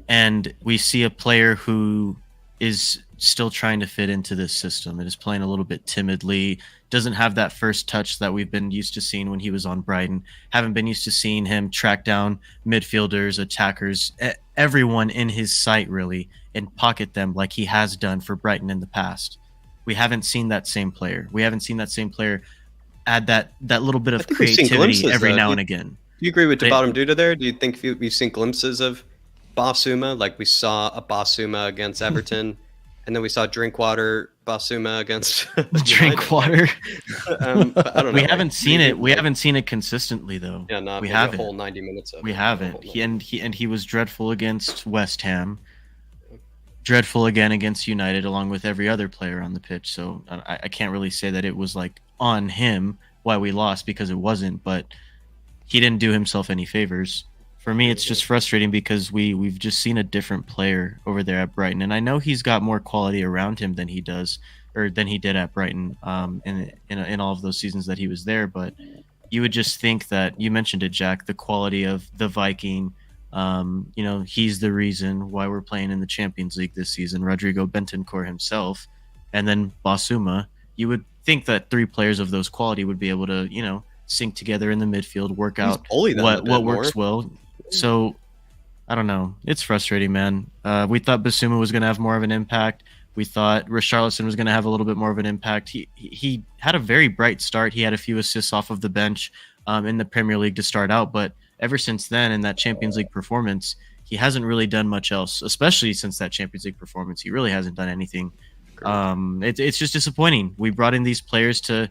and we see a player who is still trying to fit into this system and is playing a little bit timidly, doesn't have that first touch that we've been used to seeing when he was on Brighton, haven't been used to seeing him track down midfielders, attackers, everyone in his sight really, and pocket them like he has done for Brighton in the past. We haven't seen that same player. We haven't seen that same player add that little bit of creativity every now and again. Do you agree with Bottom Duda there? Do you think we've seen glimpses of Basuma? Like we saw a Basuma against Everton, and then we saw Drinkwater Basuma against Drinkwater. But I don't know. We haven't seen it. We haven't seen it consistently though. Yeah, not we haven't. A whole 90 minutes of we haven't. He was dreadful against West Ham. Dreadful again against United, along with every other player on the pitch. So I can't really say that it was like on him why we lost, because it wasn't. But he didn't do himself any favors. For me, it's just frustrating because we've just seen a different player over there at Brighton, and I know he's got more quality around him than he does, or than he did at Brighton in all of those seasons that he was there. But you would just think that, you mentioned it, Jack, the quality of the Viking. He's the reason why we're playing in the Champions League this season. Rodrigo Bentancur himself, and then Basuma. You would think that three players of those quality would be able to, sync together in the midfield, work out what works well. So I don't know. It's frustrating, man. We thought Basuma was going to have more of an impact. We thought Richarlison was going to have a little bit more of an impact. He had a very bright start. He had a few assists off of the bench in the Premier League to start out, but ever since then, in that Champions League performance, he hasn't really done much else, especially since that Champions League performance. He really hasn't done anything. It's just disappointing. We brought in these players to,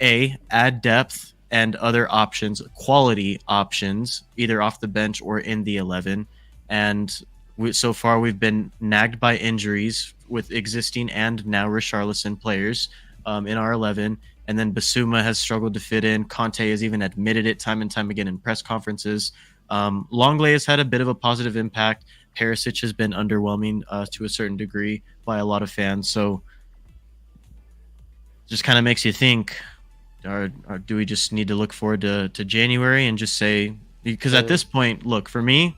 add depth and other options, quality options, either off the bench or in the 11. And so far, we've been nagged by injuries with existing and now Richarlison players in our 11. And then Basuma has struggled to fit in. Conte has even admitted it time and time again in press conferences. Longley has had a bit of a positive impact. Perisic has been underwhelming to a certain degree by a lot of fans. So just kind of makes you think, or do we just need to look forward to January and just say, because at this point, look, for me,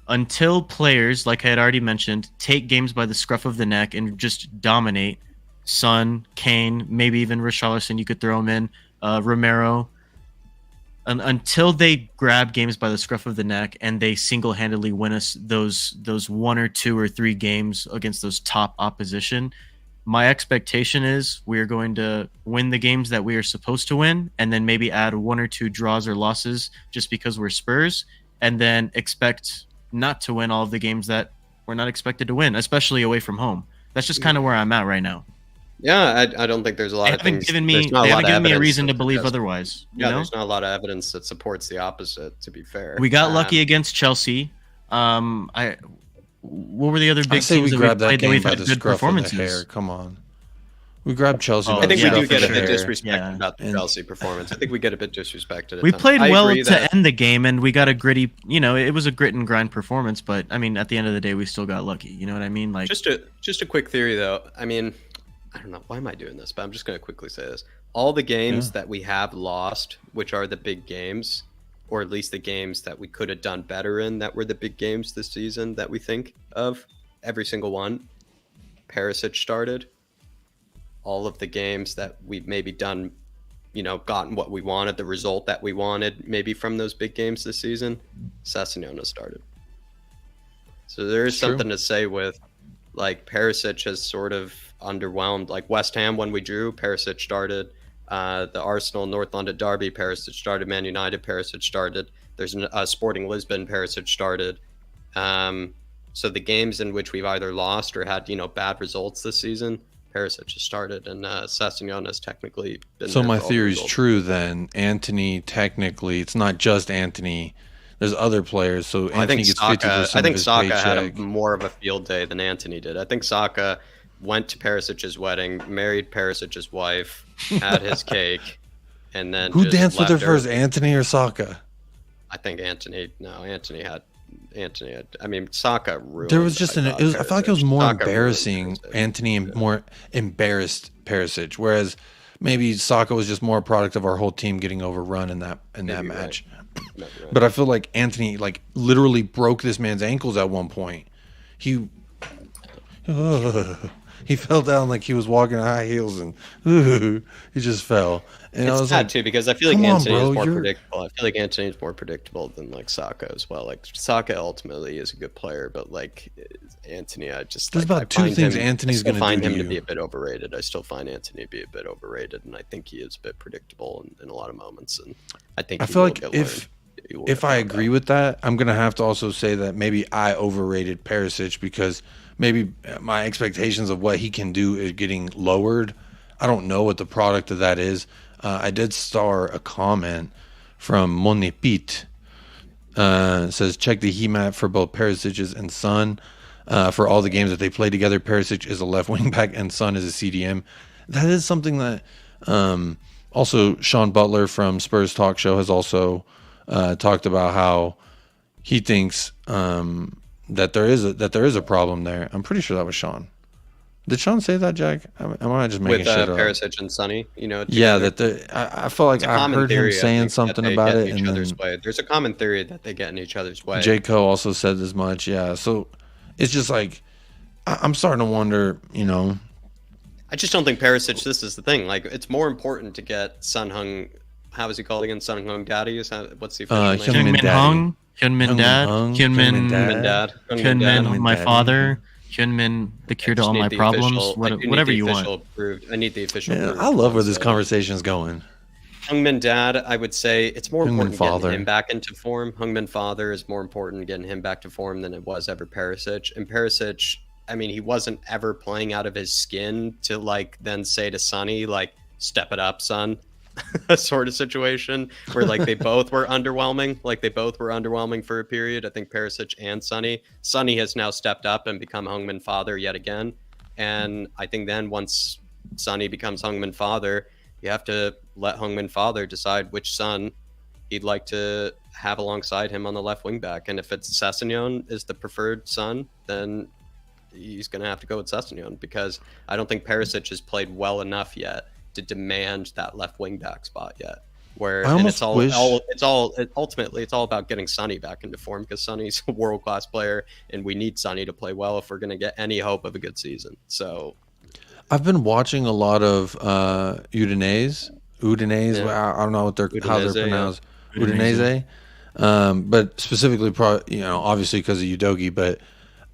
until players, like I had already mentioned, take games by the scruff of the neck and just dominate, Son, Kane, maybe even Richarlison, you could throw him in, Romero, until they grab games by the scruff of the neck and they single-handedly win us those 1 or 2 or 3 games against those top opposition, my expectation is we are going to win the games that we are supposed to win and then maybe add 1 or 2 draws or losses just because we're Spurs, and then expect not to win all of the games that we're not expected to win, especially away from home. That's just kind of where I'm at right now. Yeah, I don't think there's a lot of things. They haven't given me a reason to believe otherwise. Yeah, there's not a lot of evidence that supports the opposite, to be fair. We got lucky against Chelsea. What were the other big teams that we played that we've had good performances? Come on. We grabbed Chelsea. I think we do get a bit disrespected about the Chelsea performance. I think we get a bit disrespected. We played well to end the game, and we got a gritty, it was a grit and grind performance, but I mean, at the end of the day, we still got lucky. You know what I mean? Like, just a quick theory, though. I mean, I don't know. Why am I doing this? But I'm just going to quickly say this. All the games that we have lost, which are the big games, or at least the games that we could have done better in that were the big games this season that we think of, every single one, Perisic started. All of the games that we've maybe done, gotten what we wanted, the result that we wanted, maybe from those big games this season, Sessegnon started. So there is something to say with, like, Perisic has sort of underwhelmed. Like West Ham, when we drew, Perisic started. The Arsenal North London derby, Perisic started. Man United, Perisic started. There's a Sporting Lisbon, Perisic started. So the games in which we've either lost or had bad results this season, Perisic has started, and Sessegnon has technically been. So my theory is true then. Antony, technically, it's not just Antony. There's other players. So Antony gets 50% I think of his Saka paycheck. had more of a field day than Antony did. I think Saka went to Perisic's wedding, married Perisic's wife, had his cake, and then Who just danced with her left first, Antony or Saka? I think Antony. I mean, Saka ruined. There was just I felt like it was more Saka embarrassing Antony and more embarrassed Perisic, whereas maybe Saka was just more a product of our whole team getting overrun in that match. Right. But I feel like Antony literally broke this man's ankles at one point. He fell down like he was walking high heels and he just fell. And it's I was sad too, because I feel like Antony is more predictable. I feel like Antony is more predictable than Saka as well. Like Saka ultimately is a good player, but Antony, there's about 2 things Antony's going to do. I find him to be a bit overrated. I still find Antony to be a bit overrated, and I think he is a bit predictable in a lot of moments. And I feel like if I agree with that, I'm going to have to also say that maybe I overrated Perisic because maybe my expectations of what he can do is getting lowered. I don't know what the product of that is. I did star a comment from Monepit. Says, check the heat map for both Perisic's and Son. For all the games that they play together, Perisic is a left wing back and Son is a CDM. That is something that also Sean Butler from Spurs Talk Show has also talked about how he thinks that there is a problem there. I'm pretty sure that was Sean. Did Sean say that, Jack? Am I just making shit up? With Perisic and Sonny, Yeah, I felt like I heard him saying something about it. And then there's a common theory that they get in each other's way. J. Cole also said as much. Yeah, so it's just like I'm starting to wonder. I just don't think Perisic. This is the thing. Like, it's more important to get Sun Heung. How is he called again? Sun Heung Daddy? What's the official name? Heung-min Dad. Heung-min, my father. Hyunmin, the cure I to just all need my the problems, official- I do need whatever the you want. official approved- I need the official. Man, approved I love where this consent. conversation is going. Heung-min dad, I would say it's more Heung-min important getting father. him back into form. Heung-min father is more important getting him back to form than it was ever Perisic. And Perisic, I mean, he wasn't ever playing out of his skin to like then say to Sonny, like, step it up, son. A sort of situation where like they both were underwhelming. Like they both were underwhelming for a period. I think Perisic and Sonny. Sonny has now stepped up and become Heung-min father yet again. And I think then once Sonny becomes Heung-min father, you have to let Heung-min father decide which son he'd like to have alongside him on the left wing back. And if it's Sessegnon is the preferred son, then he's going to have to go with Sessegnon because I don't think Perisic has played well enough yet to demand that left wing back spot yet. Where I and almost wish- ultimately it's all about getting Sonny back into form because Sonny's a world class player and we need Sonny to play well if we're going to get any hope of a good season. So I've been watching a lot of Udinese. Yeah. I don't know how they're Udinese, pronounced. Udinese. Udinese. But specifically, obviously because of Udogi. But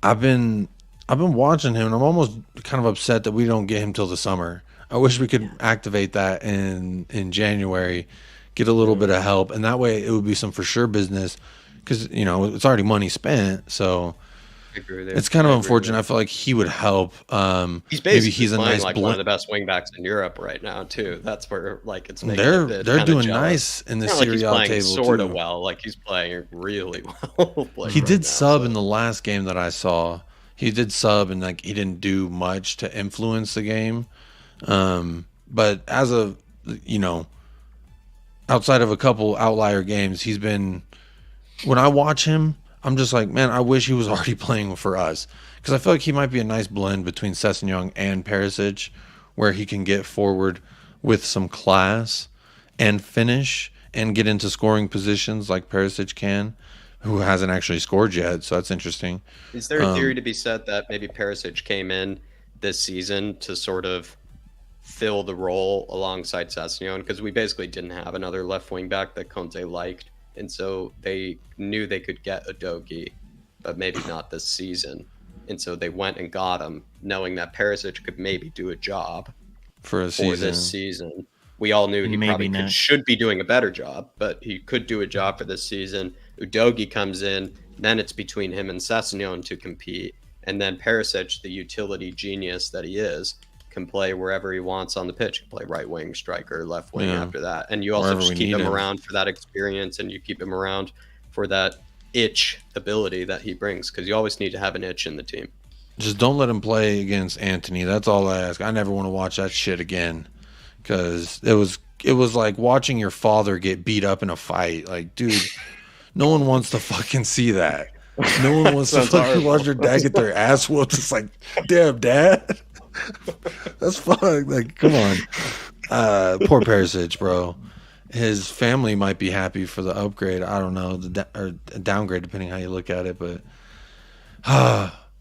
I've been watching him, and I'm almost kind of upset that we don't get him till the summer. I wish we could activate that in January, get a little bit of help, and that way it would be some for sure business because it's already money spent. So. I agree with you. It's kind of I agree with unfortunate. you. I feel like he would help. He's Maybe basically he's a playing nice like one of the best wingbacks in Europe right now too. That's where like it's making They're it a bit they're kinda doing jealous. nice in the It's not like Serie he's A playing table sort of too. well. Like he's playing really well. like, He right did now, sub so. in the last game that I saw. He did sub and like he didn't do much to influence the game. But as of outside of a couple outlier games, he's been. When I watch him, I'm just like, man, I wish he was already playing for us because I feel like he might be a nice blend between Sessegnon and Perisic, where he can get forward with some class and finish and get into scoring positions like Perisic can, who hasn't actually scored yet. So that's interesting. Is there a theory to be said that maybe Perisic came in this season to sort of fill the role alongside Sessegnon? Because we basically didn't have another left wing back that Conte liked. And so they knew they could get Udogi, but maybe not this season. And so they went and got him, knowing that Perisic could maybe do a job For this season. We all knew he Maybe probably not. should be doing a better job, but he could do a job for this season. Udogi comes in, then it's between him and Sessegnon to compete. And then Perisic, the utility genius that he is, can play wherever he wants on the pitch. He can play right wing, striker, left wing after that. And you also Wherever just we keep need him him. around for that experience and you keep him around for that itch ability that he brings because you always need to have an itch in the team. Just don't let him play against Anthony. That's all I ask. I never want to watch that shit again because it was like watching your father get beat up in a fight. Like, dude, no one wants to fucking see that. No one wants to Sounds fucking horrible. watch their dad get their ass whooped. It's like, damn, dad. That's fun. Like, come on. Poor Perisic, bro. His family might be happy for the upgrade. I don't know, or downgrade, depending how you look at it. But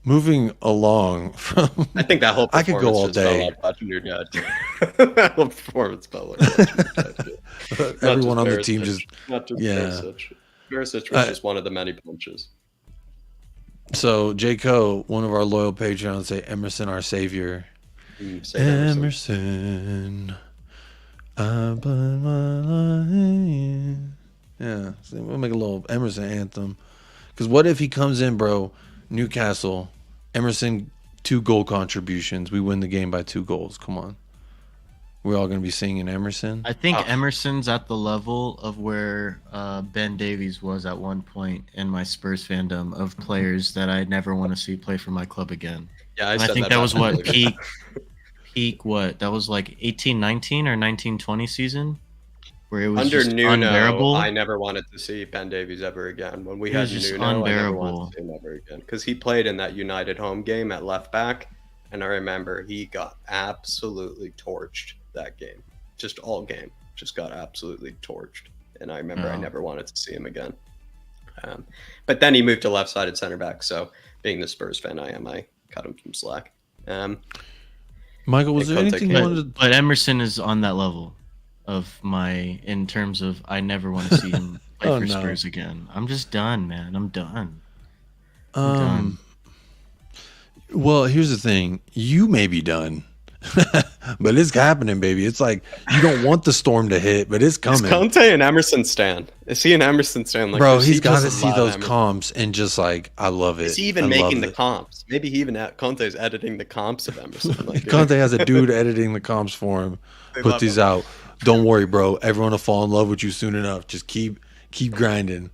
moving along from, I think that whole I could go all performance just felt day. like watching your dad. That whole performance felt like watching your dad. Not Everyone on the Perisic, team just not just yeah. Perisic. Perisic was just one of the many punches. So J. Co., one of our loyal Patreons, say Emerson, our savior. Say Emerson. Emerson, I put my life in. Yeah, so we'll make a little Emerson anthem. Because what if he comes in, bro? Newcastle, Emerson, 2 goal contributions. We win the game by 2 goals. Come on. We're all going to be singing Emerson. I think Emerson's at the level of where Ben Davies was at one point in my Spurs fandom of players that I never want to see play for my club again. Yeah, And I think that was what peak what? That was like 18-19 or 19-20 season where it was under just Nuno. unbearable. I never wanted to see Ben Davies ever again. When we It had was just Nuno, I never unbearable. wanted to see him ever again because he played in that United home game at left back, and I remember he got absolutely torched that game. Just all game, just got absolutely torched. And I remember I Oh. never wanted to see him again. But then he moved to left-sided center back. So being the Spurs fan I am, I cut him some slack. Michael, was Hey, there Conte anything you Kane. wanted to... But Emerson is on that level of my in terms of I never want to see him play Oh, for no. Spurs again. I'm just done, man. I'm done. done. Well, here's the thing. You may be done. But it's happening, baby. It's like you don't want the storm to hit, but it's coming. Is Conte and Emerson stan? Is he an Emerson stan? Like, bro, he's got to see those comps and just like, I love it. Is he even making the comps? Maybe he even Conte's editing the comps of Emerson. Like, Conte has a dude editing the comps for him. Put these out. Don't worry, bro. Everyone will fall in love with you soon enough. Just keep grinding.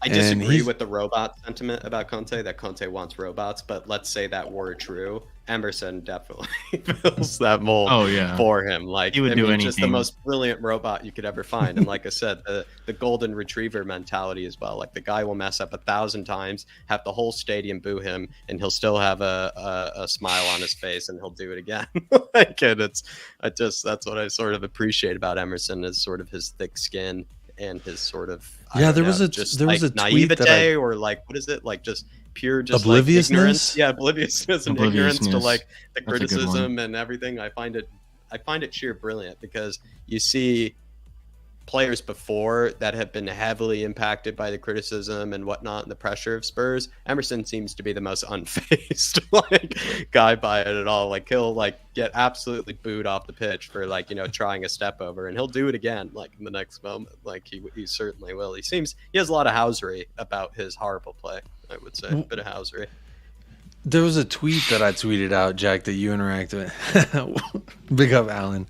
I disagree with the robot sentiment about Conte, that Conte wants robots, but let's say that were true. Emerson definitely fills that mold for him. Like, he would do anything. Just the most brilliant robot you could ever find. And like I said, the golden retriever mentality as well. Like, the guy will mess up 1,000 times, have the whole stadium boo him, and he'll still have a smile on his face, and he'll do it again. Like, and that's what I sort of appreciate about Emerson, is sort of his thick skin and his sort of there was a tweet naivete, or like, what is it, like, just pure obliviousness, like ignorance. Obliviousness and ignorance to like the criticism and everything. I find it sheer brilliant, because you see players before that have been heavily impacted by the criticism and whatnot and the pressure of Spurs. Emerson seems to be the most unfazed like guy by it at all. Like, he'll like get absolutely booed off the pitch for like, trying a step over, and he'll do it again like in the next moment. Like, he certainly will. He has a lot of housery about his horrible play, I would say. A bit of housery. There was a tweet that I tweeted out, Jack, that you interact with. Big up, Alan.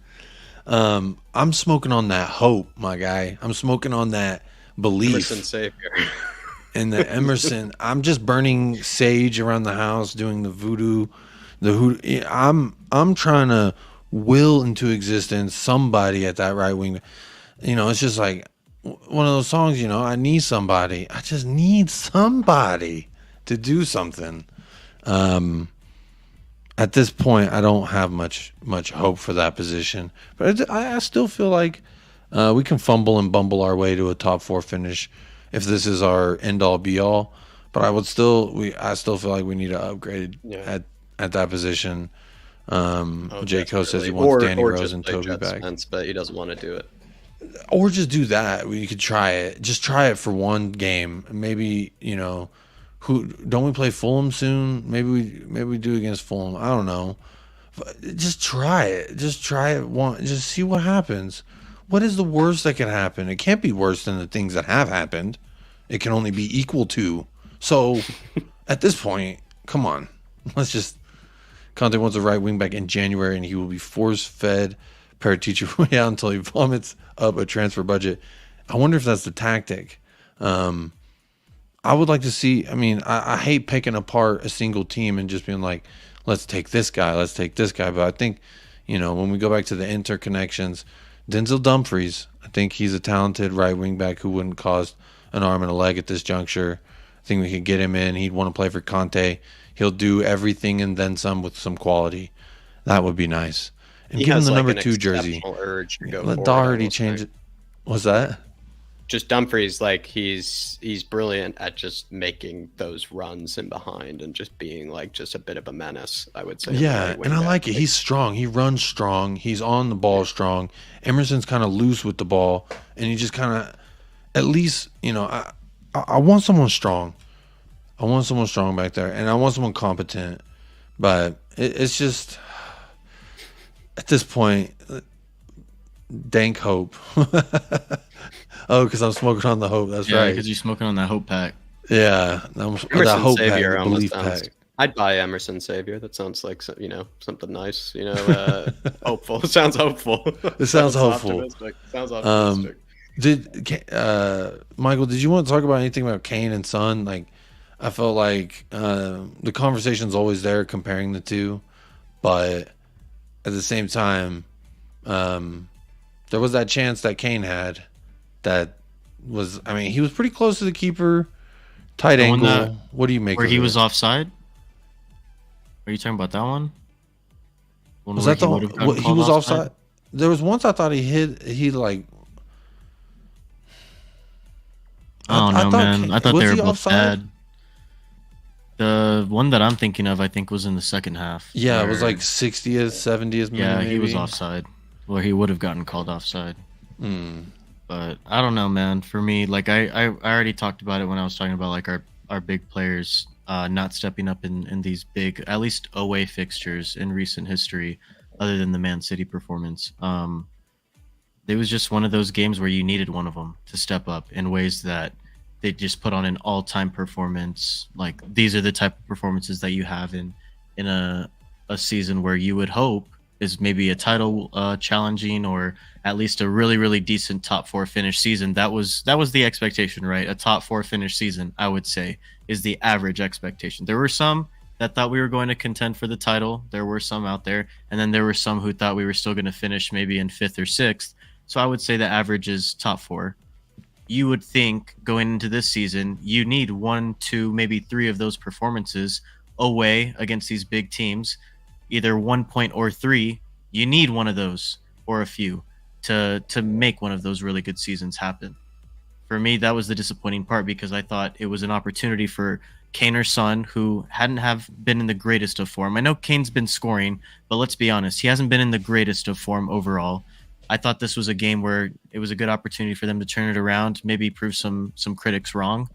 I'm smoking on that hope, my guy. I'm smoking on that belief. Emerson savior. And the Emerson, I'm just burning sage around the house, doing the voodoo. I'm trying to will into existence somebody at that right wing. It's just like one of those songs, I need somebody. I just need somebody to do something. At this point, I don't have much hope for that position, but I still feel like we can fumble and bumble our way to a top 4 finish if this is our end all be all. But I still feel like we need to upgrade at that position. J. Cole says he wants Danny Rose and Toby back, but he doesn't want to do it. Or just do that. We could try it. Just try it for one game. Maybe Who don't we play Fulham soon? Maybe we do against Fulham. I don't know. Just try it. Just try it once. Just see what happens. What is the worst that can happen? It can't be worse than the things that have happened. It can only be equal to. So at this point, come on. Let's just. Conte wants a right wing back in January, and he will be force-fed Paratici out until he plummets up a transfer budget. I wonder if that's the tactic. I would like to see, I hate picking apart a single team and just being like, let's take this guy. But I think, when we go back to the interconnections, Denzel Dumfries, I think he's a talented right wing back who wouldn't cost an arm and a leg at this juncture. I think we could get him in. He'd want to play for Conte. He'll do everything and then some with some quality. That would be nice. And give him the number 2 jersey. Let Doherty change it. What's that? Just Dumfries, like, he's brilliant at just making those runs in behind and just being like just a bit of a menace, I would say. Yeah, and I like it. He's strong. He runs strong. He's on the ball strong. Emerson's kind of loose with the ball, and he just kind of, at least, I want someone strong. I want someone strong back there, and I want someone competent. But it's just, at this point, dank hope. Oh, because I'm smoking on the hope. That's right. Because you're smoking on that hope pack. Yeah, that hope Savior pack, belief pack. I'd buy Emerson Savior. That sounds like something nice. Hopeful. It sounds hopeful. It sounds hopeful. Optimistic. Sounds optimistic. Michael? Did you want to talk about anything about Kane and Son? Like, I felt like the conversation's always there comparing the two, but at the same time, there was that chance that Kane had. That was, he was pretty close to the keeper, tight angle. What do you make? Where of he it? was offside? Are you talking about that one? Was that the one? He was offside? There was once I thought he like. I don't know, man. I thought they were both offside? Bad. The one that I'm thinking of, I think, was in the second half. Yeah, it was like 60th, 70th minute. Yeah, maybe. He was offside. Well, he would have gotten called offside. But I don't know, man. For me, like I already talked about it when I was talking about like our big players. not stepping up in these big, at least away fixtures in recent history, other than the Man City performance. It was just one of those games where you needed one of them to step up in ways that they just put on an all-time performance. Like, these are the type of performances that you have in a season where you would hope is maybe a title challenging, or at least a really, really decent top 4 finish season. That was the expectation, right? A top 4 finish season, I would say, is the average expectation. There were some that thought we were going to contend for the title. There were some out there, and then there were some who thought we were still going to finish maybe in 5th or 6th. So I would say the average is top 4. You would think going into this season, you need 1, 2, maybe 3 of those performances away against these big teams, either 1 point or 3. You need one of those or a few to make one of those really good seasons happen. For me, that was the disappointing part, because I thought it was an opportunity for Kane or Son, who hadn't been in the greatest of form. I know Kane's been scoring, but let's be honest, he hasn't been in the greatest of form overall. I thought this was a game where it was a good opportunity for them to turn it around, maybe prove some critics wrong.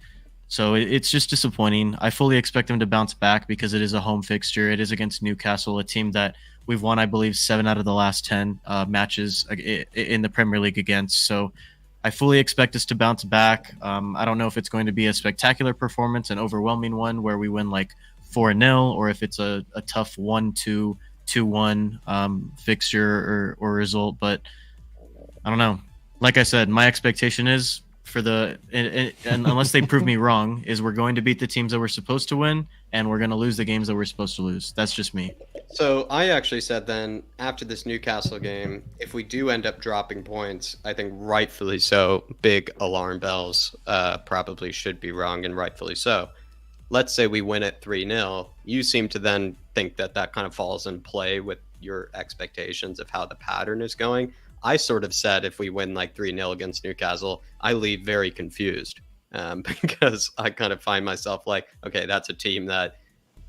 So it's just disappointing. I fully expect them to bounce back because it is a home fixture. It is against Newcastle, a team that we've won, I believe, 7 out of the last 10 matches in the Premier League against. So I fully expect us to bounce back. I don't know if it's going to be a spectacular performance, an overwhelming one where we win like 4-0, or if it's a tough 1-2, 2-1 fixture or result. But I don't know. Like I said, my expectation is and unless they prove me wrong, is we're going to beat the teams that we're supposed to win, and we're going to lose the games that we're supposed to lose. That's just me. So I actually said then, after this Newcastle game, if we do end up dropping points, I think rightfully so, big alarm bells probably should be rung, and rightfully so. Let's say we win at 3-0. You seem to then think that kind of falls in play with your expectations of how the pattern is going. I sort of said if we win like 3-0 against Newcastle, I leave very confused because I kind of find myself like, okay, that's a team that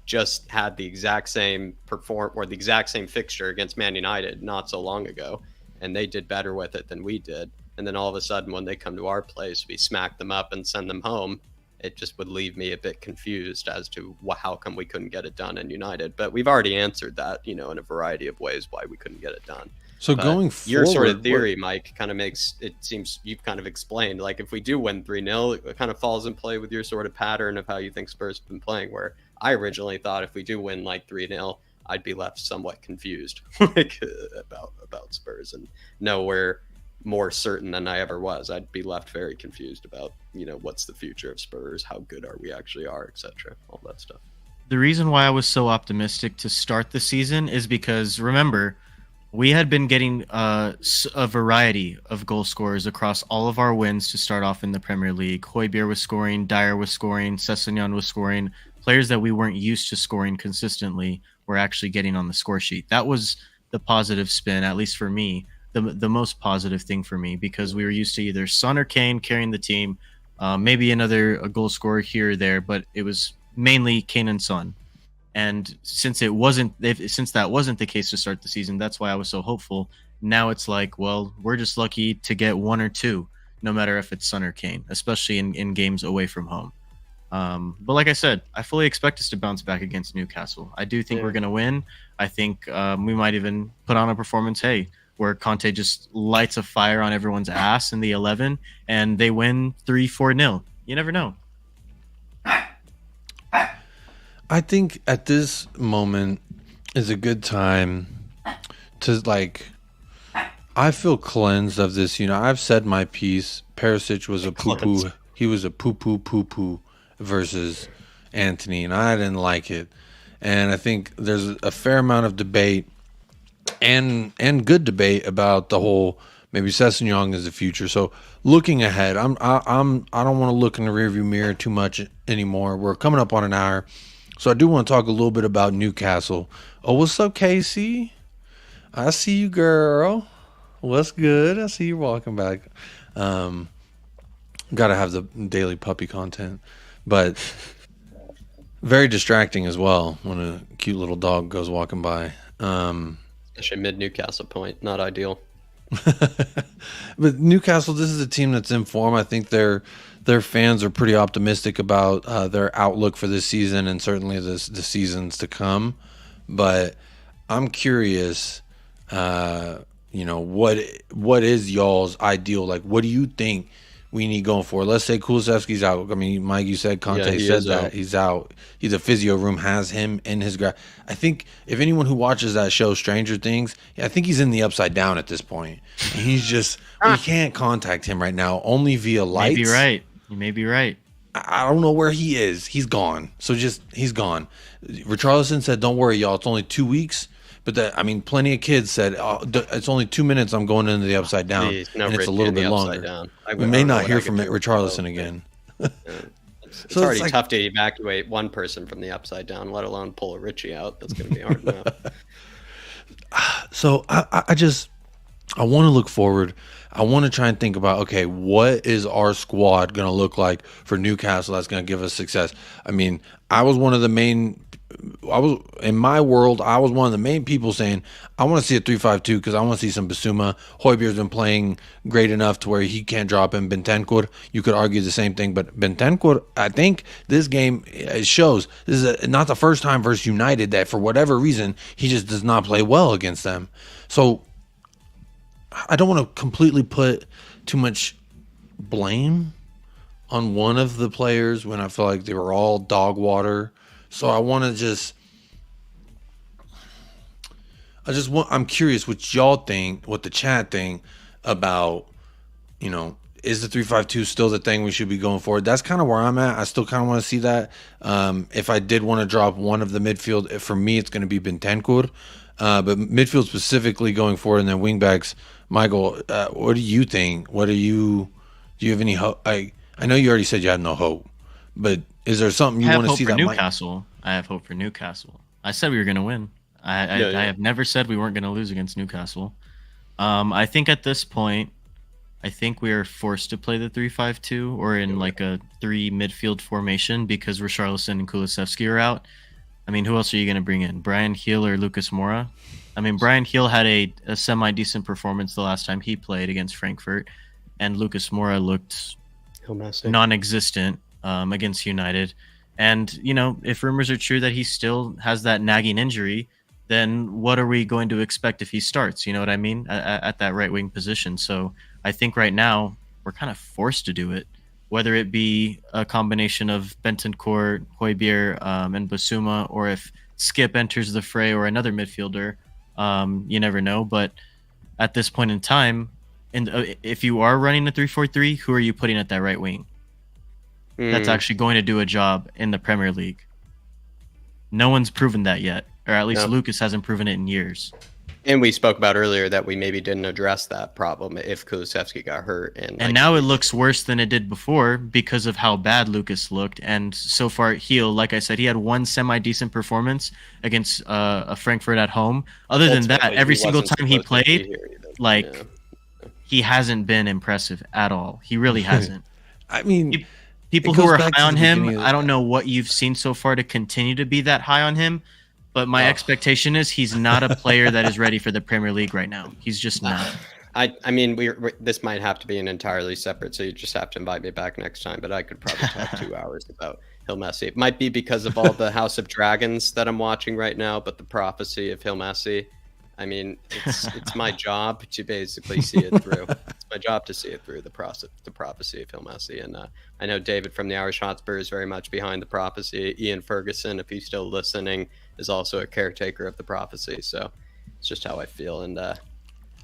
just had the exact same the exact same fixture against Man United not so long ago, and they did better with it than we did. And then all of a sudden, when they come to our place, we smack them up and send them home. It just would leave me a bit confused as to how come we couldn't get it done in United. But we've already answered that, in a variety of ways why we couldn't get it done. So But going forward, your sort of theory, Mike, kind of makes it seems you've kind of explained, like if we do win 3-0, it kind of falls in play with your sort of pattern of how you think Spurs have been playing, where I originally thought if we do win like 3-0, I'd be left somewhat confused like about Spurs and nowhere more certain than I ever was. I'd be left very confused about, what's the future of Spurs, how good we actually are, etc., all that stuff. The reason why I was so optimistic to start the season is because, remember, we had been getting a variety of goal scorers across all of our wins to start off in the Premier League. Højbjerg was scoring, Dyer was scoring, Sessegnon was scoring. Players that we weren't used to scoring consistently were actually getting on the score sheet. That was the positive spin, at least for me, the most positive thing for me, because we were used to either Son or Kane carrying the team, maybe a goal scorer here or there, but it was mainly Kane and Son. And since that wasn't the case to start the season, that's why I was so hopeful. Now it's like, well, we're just lucky to get 1 or 2, no matter if it's Son or Kane, especially in games away from home. But like I said, I fully expect us to bounce back against Newcastle. I do think we're going to win. I think we might even put on a performance, where Conte just lights a fire on everyone's ass in the 11, and they win 3-4-0. You never know. I think at this moment is a good time to I feel cleansed of this. I've said my piece. Perisic was a poo-poo. He was a poo-poo versus Anthony, and I didn't like it. And I think there's a fair amount of debate and good debate about the whole maybe Sessegnon is the future. So looking ahead, I don't want to look in the rearview mirror too much anymore. We're coming up on an hour. So I do want to talk a little bit about Newcastle. Oh, what's up, Casey? I see you, girl. What's good? I see you walking back. Got to have the daily puppy content. But very distracting as well when a cute little dog goes walking by. Especially mid-Newcastle point. Not ideal. But Newcastle, this is a team that's in form. I think they're their fans are pretty optimistic about their outlook for this season and certainly the seasons to come. But I'm curious, what is y'all's ideal? Like, what do you think we need going forward? Let's say Kulusevski's out. I mean, Mike, you said Conte said that he's out. He's a physio room, has him in his I think if anyone who watches that show, Stranger Things, I think he's in the upside down at this point. And he's just, we can't contact him right now, only via lights. You may be right. You may be right. I don't know where he is. He's gone. So he's gone. Richarlison said, don't worry, y'all. It's only 2 weeks. But plenty of kids said, it's only 2 minutes. I'm going into the upside down. And it's a little bit longer. We may not hear from Richarlison again. It's already tough to evacuate one person from the upside down, let alone pull a Richie out. That's going to be hard enough. So I want to look forward. I want to try and think about, okay, what is our squad going to look like for Newcastle that's going to give us success? I mean, in my world, I was one of the main people saying, I want to see a 3-5-2 because I want to see some Basuma. Højbjerg's been playing great enough to where he can't drop in. Bentancur, you could argue the same thing, but Bentancur, I think this game, it shows, this is not the first time versus United that for whatever reason, he just does not play well against them. So I don't want to completely put too much blame on one of the players when I feel like they were all dog water. So I'm curious what y'all think, what the chat think about, is the 3-5-2 still the thing we should be going forward? That's kind of where I'm at. I still kind of want to see that. If I did want to drop one of the midfield, for me, it's going to be Bentancur. But midfield specifically going forward and then wingbacks, Michael, what do you think? Do you have any hope? I know you already said you had no hope, but is there something you want to see that Newcastle? I have hope for Newcastle. I said we were going to win. I have never said we weren't going to lose against Newcastle. I think at this point, we are forced to play the 3-5-2 or in like a 3 midfield formation because Richarlison and Kulusevski are out. I mean, who else are you going to bring in? Bryan Gil or Lucas Moura? I mean, Bryan Gil had a semi-decent performance the last time he played against Frankfurt, and Lucas Moura looked non-existent against United. And, if rumors are true that he still has that nagging injury, then what are we going to expect if he starts? You know what I mean? At that right wing position. So I think right now we're kind of forced to do it, whether it be a combination of Bentancur, Højbjerg, and Basuma, or if Skip enters the fray or another midfielder, you never know. But at this point in time, and if you are running a 3-4-3, who are you putting at that right wing? That's actually going to do a job in the Premier League. No one's proven that yet, or at least Lucas hasn't proven it in years. And we spoke about earlier that we maybe didn't address that problem if Kulusevski got hurt. And now it looks worse than it did before because of how bad Lucas looked. And so far, like I said, he had one semi-decent performance against Frankfurt at home. Other than that, every single time he played, he hasn't been impressive at all. He really hasn't. I mean... People who are high on him, I don't know what you've seen so far to continue to be that high on him, but my expectation is he's not a player that is ready for the Premier League right now. He's just not. I mean, this might have to be an entirely separate, so you just have to invite me back next time, but I could probably talk 2 hours about Heung Messi. It might be because of all the House of Dragons that I'm watching right now, but the prophecy of Heung Messi, I mean, it's my job to basically see it through. It's my job to see it through, the prophecy of Heung Messi. And I know David from the Irish Hotspur is very much behind the prophecy. Ian Ferguson, if he's still listening, is also a caretaker of the prophecy. So it's just how I feel. And,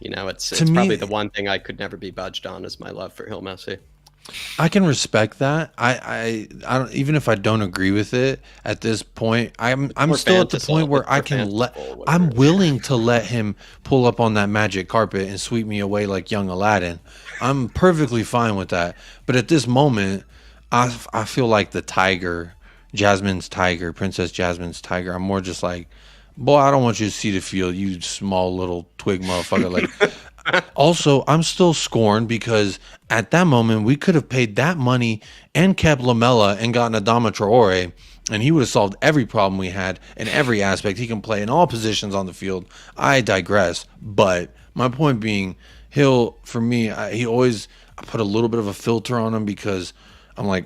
it's probably the one thing I could never be budged on is my love for Heung Messi. I can respect that. I don't, even if I don't agree with it at this point, I'm still at the point where I'm willing to let him pull up on that magic carpet and sweep me away like young Aladdin. I'm perfectly fine with that. But at this moment, I feel like the tiger, Princess Jasmine's tiger. I'm more just like, boy, I don't want you to see the field, you small little twig motherfucker. Like. Also, I'm still scorned because at that moment we could have paid that money and kept Lamela and gotten Adama Traore, and he would have solved every problem we had in every aspect. He can play in all positions on the field. I digress, but my point being, for me, I put a little bit of a filter on him because I'm like,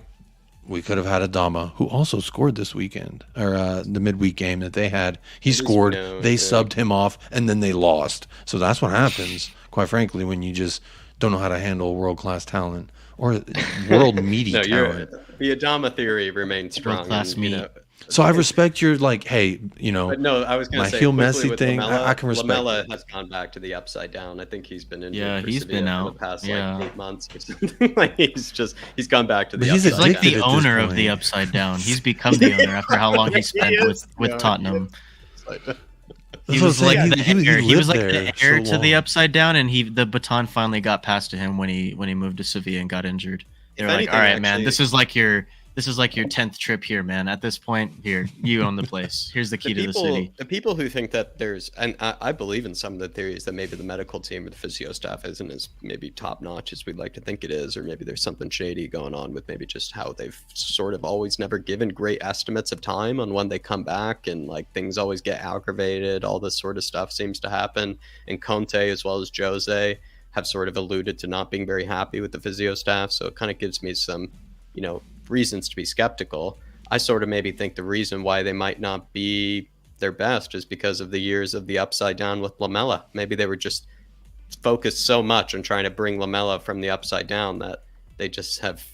we could have had Adama, who also scored this weekend, or the midweek game that they had. He scored. They subbed him off, and then they lost. So that's what happens, quite frankly, when you just don't know how to handle world-class talent or world media talent. The Adama theory remains strong. World-class meat. So I respect your, like, hey, you know, but no, I was going to say my heel Messi thing. Lamella, I can respect. Lamella has gone back to the upside down. I think he's been injured. Yeah, for he's Sevilla been for out. the past Yeah. like 8 months or something. Like he's gone back to the. But he's He's upside like addicted the at this owner of point. the upside down. He's become the owner after how long he spent with Tottenham. He was like the heir. He was like the heir to the upside down, and the baton finally got passed to him when he moved to Sevilla and got injured. They're like, all right, man, this is like your 10th trip here, man. At this point, here, you own the place. Here's the key to the city. The people who think that there's, and I believe in some of the theories that maybe the medical team or the physio staff isn't as maybe top notch as we'd like to think it is, or maybe there's something shady going on with maybe just how they've sort of always never given great estimates of time on when they come back, and like things always get aggravated. All this sort of stuff seems to happen. And Conte as well as Jose have sort of alluded to not being very happy with the physio staff. So it kind of gives me some, reasons to be skeptical. I sort of maybe think the reason why they might not be their best is because of the years of the upside down with Lamella. Maybe they were just focused so much on trying to bring Lamella from the upside down that they just have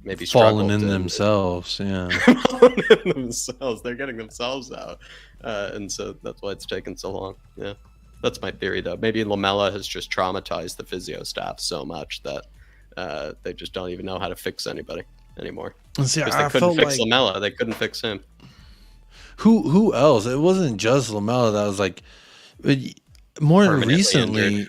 maybe fallen in themselves. Yeah, they're getting themselves out, and so that's why it's taken so long. Yeah, that's my theory though. Maybe Lamella has just traumatized the physio staff so much that they just don't even know how to fix anybody anymore. See, because they couldn't fix Lamella, they couldn't fix him. Who else? It wasn't just Lamella that was like. More recently,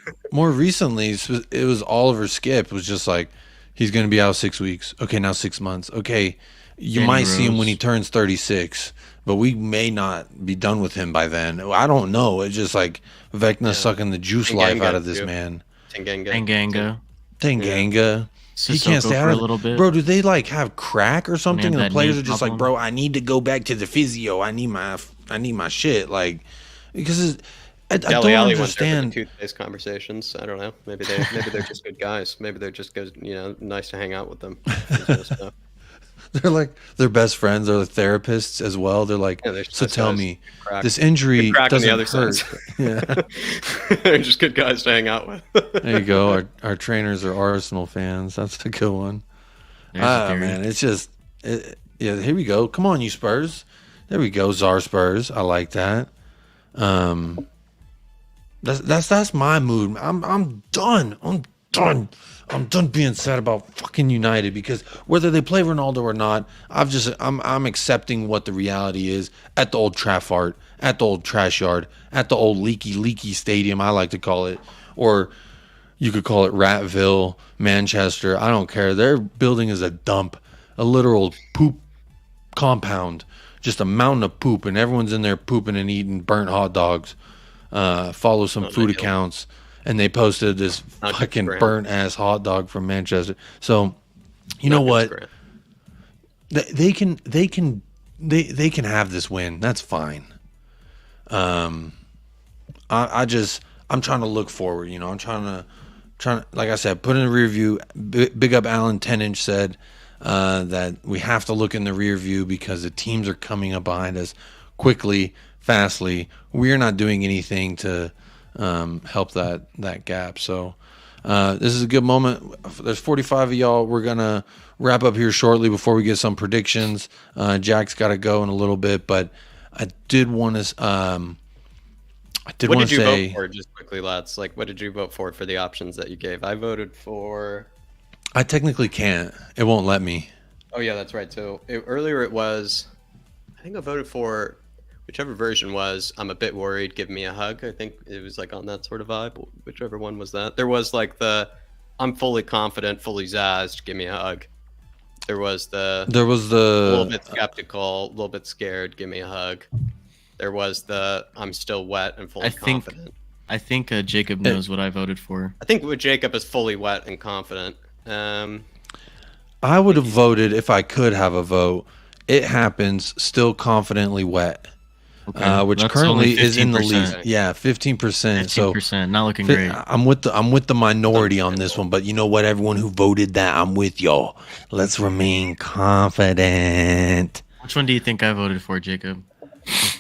it was Oliver Skip. It was just like, he's going to be out 6 weeks. Okay, now 6 months. Okay, you might see him when he turns 36, but we may not be done with him by then. I don't know. It's just like Vecna sucking the juice life out of this man. Tanganga. He can't stay out for of a little bit. Bro, do they like have crack or something? Man, And the that players knee are just like, problem. bro, I need to go back to the physio. I need my shit. Like, because I don't Alli understand. went there for the toothpaste conversations. I don't know. Maybe they're just good guys. Maybe they're just good, nice to hang out with them. They're like, their best friends are the therapists as well. They're like, so tell me, this injury doesn't hurt. Yeah. They're just good guys to hang out with. There you go. Our trainers are Arsenal fans. That's a good one. Man, it's just, yeah. Here we go. Come on, you Spurs. There we go. Czar Spurs. I like that. That's my mood. I'm done. I'm done being sad about fucking United, because whether they play Ronaldo or not, I'm accepting what the reality is at the old Trafford, at the old trash yard, at the old leaky stadium, I like to call it, or you could call it Ratville, Manchester. I don't care. Their building is a dump, a literal poop compound, just a mountain of poop, and everyone's in there pooping and eating burnt hot dogs. Follow some food accounts. And they posted this fucking burnt ass hot dog from Manchester. So, you know what? They can have this win. That's fine. I'm trying to look forward. I'm trying to, like I said, put in the rear view. Big up Alan 10-inch said that we have to look in the rear view because the teams are coming up behind us quickly, fastly. We're not doing anything to help that gap. So this is a good moment. There's 45 of y'all. We're gonna wrap up here shortly before we get some predictions. Jack's got to go in a little bit, but I did want to What did you vote for, just quickly, lads? Like, what did you vote for the options that you gave? I voted for, I technically can't, it won't let me. Oh yeah, that's right. So earlier it was, I think I voted for whichever version was, I'm a bit worried, give me a hug. I think it was like on that sort of vibe. Whichever one was that. There was like the, I'm fully confident, fully zazzed, give me a hug. There was the a little bit skeptical, a little bit scared, give me a hug. There was the, I'm still wet and fully confident. I think Jacob knows what I voted for. I think with Jacob is fully wet and confident. I would have voted, if I could have a vote, it happens, still confidently wet. Okay. which That's currently only is in the 15%. lead. Yeah, 15%. So 15%, not looking great. I'm with the minority on this one, but you know what? Everyone who voted that, I'm with y'all. Let's remain confident. Which one do you think I voted for, Jacob?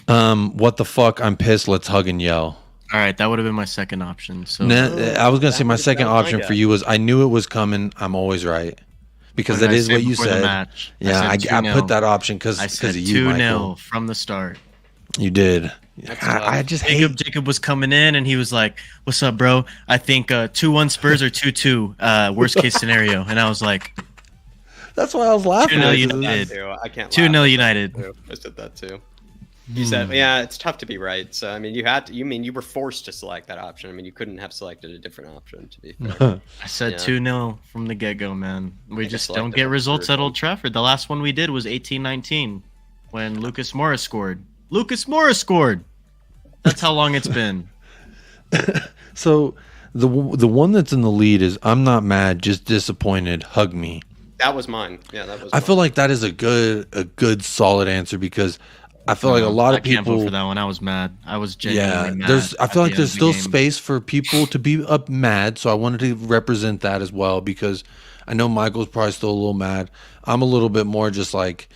What the fuck? I'm pissed. Let's hug and yell. All right, that would have been my second option. So I was gonna say my second that was my option for guess. you was I knew it was coming. I'm always right because What that did I is say what you before the said. match? Yeah, I said put 2-0. that option because I of said you, 2-0 Michael. from the start. You did. That's I tough. just hate. Jacob was coming in and he was like, "What's up, bro? I think 2-1 Spurs or 2-2 worst case scenario." And I was like, That's why I was laughing. 2-0 at United. it. That too. I can't. 2-0 laugh. United. I said that too. You said, yeah, it's tough to be right. So I mean, you had to. You mean you were forced to select that option? I mean, you couldn't have selected a different option. To be fair. I said Yeah. 2-0 from the get-go, man. We I just selected don't get the results third at Old Trafford. The last one we did was 18-19 when Lucas Moura scored. Lucas Moura scored. That's how long it's been. So the one that's in the lead is I'm not mad, just disappointed. Hug me. That was mine. Yeah, that was. I feel like that is a good solid answer because I feel like a lot of I can't vote people. for that one. I was mad. I was genuinely mad. I feel at like the there's end of the still game. space for people to be up mad, so I wanted to represent that as well because I know Michael's probably still a little mad. I'm a little bit more just like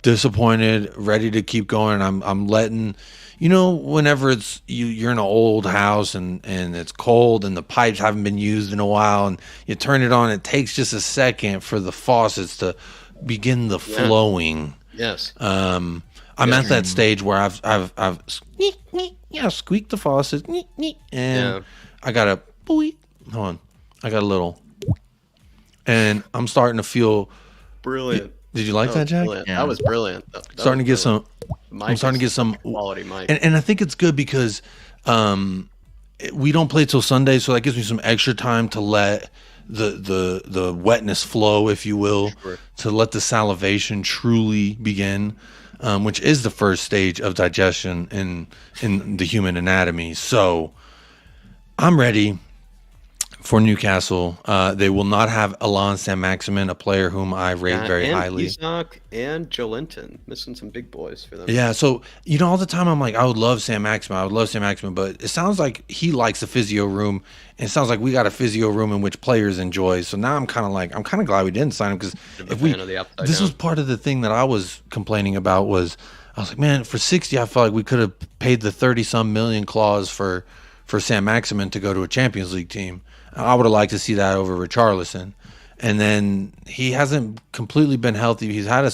disappointed, ready to keep going. I'm letting, whenever it's you're in an old house and it's cold and the pipes haven't been used in a while and you turn it on, it takes just a second for the faucets to begin the flowing. Yes. I'm at that stage where I've squeaked the faucet, and I got a hold on, I got a little, and I'm starting to feel Brilliant. Did you like that, Jack? Brilliant. Yeah. That was brilliant. That Starting to get was brilliant. some. I'm starting to get some quality mic. and I think it's good because we don't play till Sunday, so that gives me some extra time to let the wetness flow, if you will, Sure. to let the salivation truly begin, which is the first stage of digestion in the human anatomy. So I'm ready for Newcastle. They will not have Alon Saint-Maximin, a player whom I rate very and highly. Isak and Joelinton, missing some big boys for them. Yeah, so all the time I'm like, I would love Saint-Maximin, but it sounds like he likes a physio room, and it sounds like we got a physio room in which players enjoy. So now I'm kind of glad we didn't sign him because this was part of the thing that I was complaining about was I was like, man, for 60, I felt like we could have paid the 30-some million clause for Saint-Maximin to go to a Champions League team. I would have liked to see that over Richarlison. And then he hasn't completely been healthy. He's had a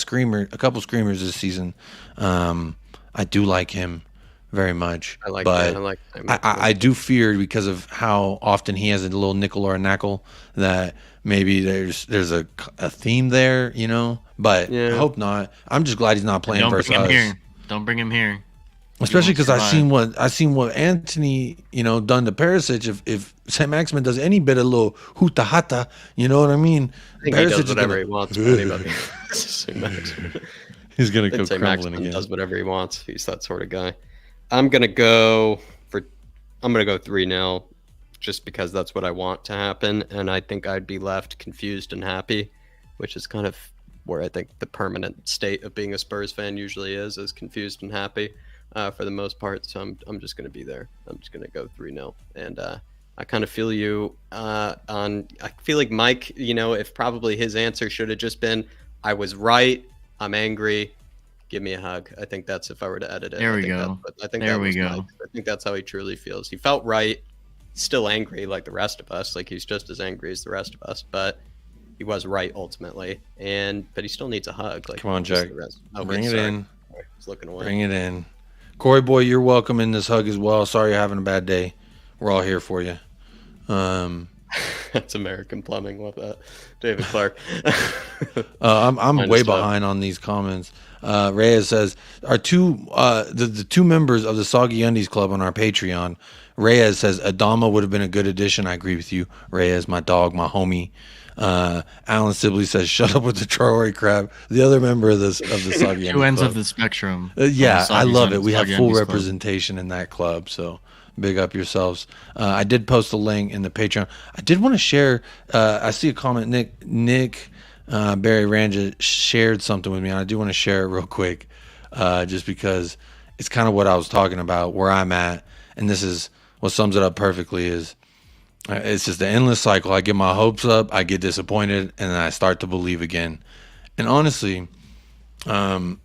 couple screamers this season. I do like him very much. I like but that. I do fear because of how often he has a little nickel or a knackle that maybe there's a theme there, But I hope not. I'm just glad he's not playing Don't versus bring him us. here. Don't bring him here. Especially because I survive. seen what Anthony, done to Perisic. If Saint-Maximin does any bit of little huta hata, you know what I mean? I think he Perisic does is whatever gonna- he wants. For anybody. Saint-Maximin. He's gonna go Saint-Maximin crumbling again. does whatever he wants. He's that sort of guy. I'm gonna go 3-0, just because that's what I want to happen, and I think I'd be left confused and happy, which is kind of where I think the permanent state of being a Spurs fan usually is confused and happy. For the most part, so I'm just gonna be there. I'm just gonna go 3-0, and I kind of feel you on. I feel like Mike, if probably his answer should have just been, "I was right. I'm angry. Give me a hug." I think that's if I were to edit it. There we I think go. I think There that we was go. Mike. I think that's how he truly feels. He felt right. Still angry like the rest of us. Like he's just as angry as the rest of us, but he was right ultimately. But he still needs a hug. Like Come on, just Jack. the rest. Bring it in. Sorry, I was looking away. Bring it in. Corey boy, you're welcome in this hug as well. Sorry you're having a bad day. We're all here for you. That's American plumbing. Love that, David Clark. I'm Minus way five. behind on these comments. Reyes says the two members of the Soggy Undies Club on our Patreon. Reyes says Adama would have been a good addition. I agree with you, Reyes, my dog, my homie. Alan Sibley says, "Shut up with the Traore crap." The other member of the Soggy Two Undies ends Club. of the spectrum. Yeah, I love it. We have Soggy full Undies Club. representation in that club, so big up yourselves. I did post a link in the Patreon. I did want to share. I see a comment. Nick Barry Ranja shared something with me. And I do want to share it real quick, just because it's kind of what I was talking about, where I'm at, and this is what sums it up perfectly. Is it's just an endless cycle. I get my hopes up, I get disappointed, and then I start to believe again. And honestly, I'm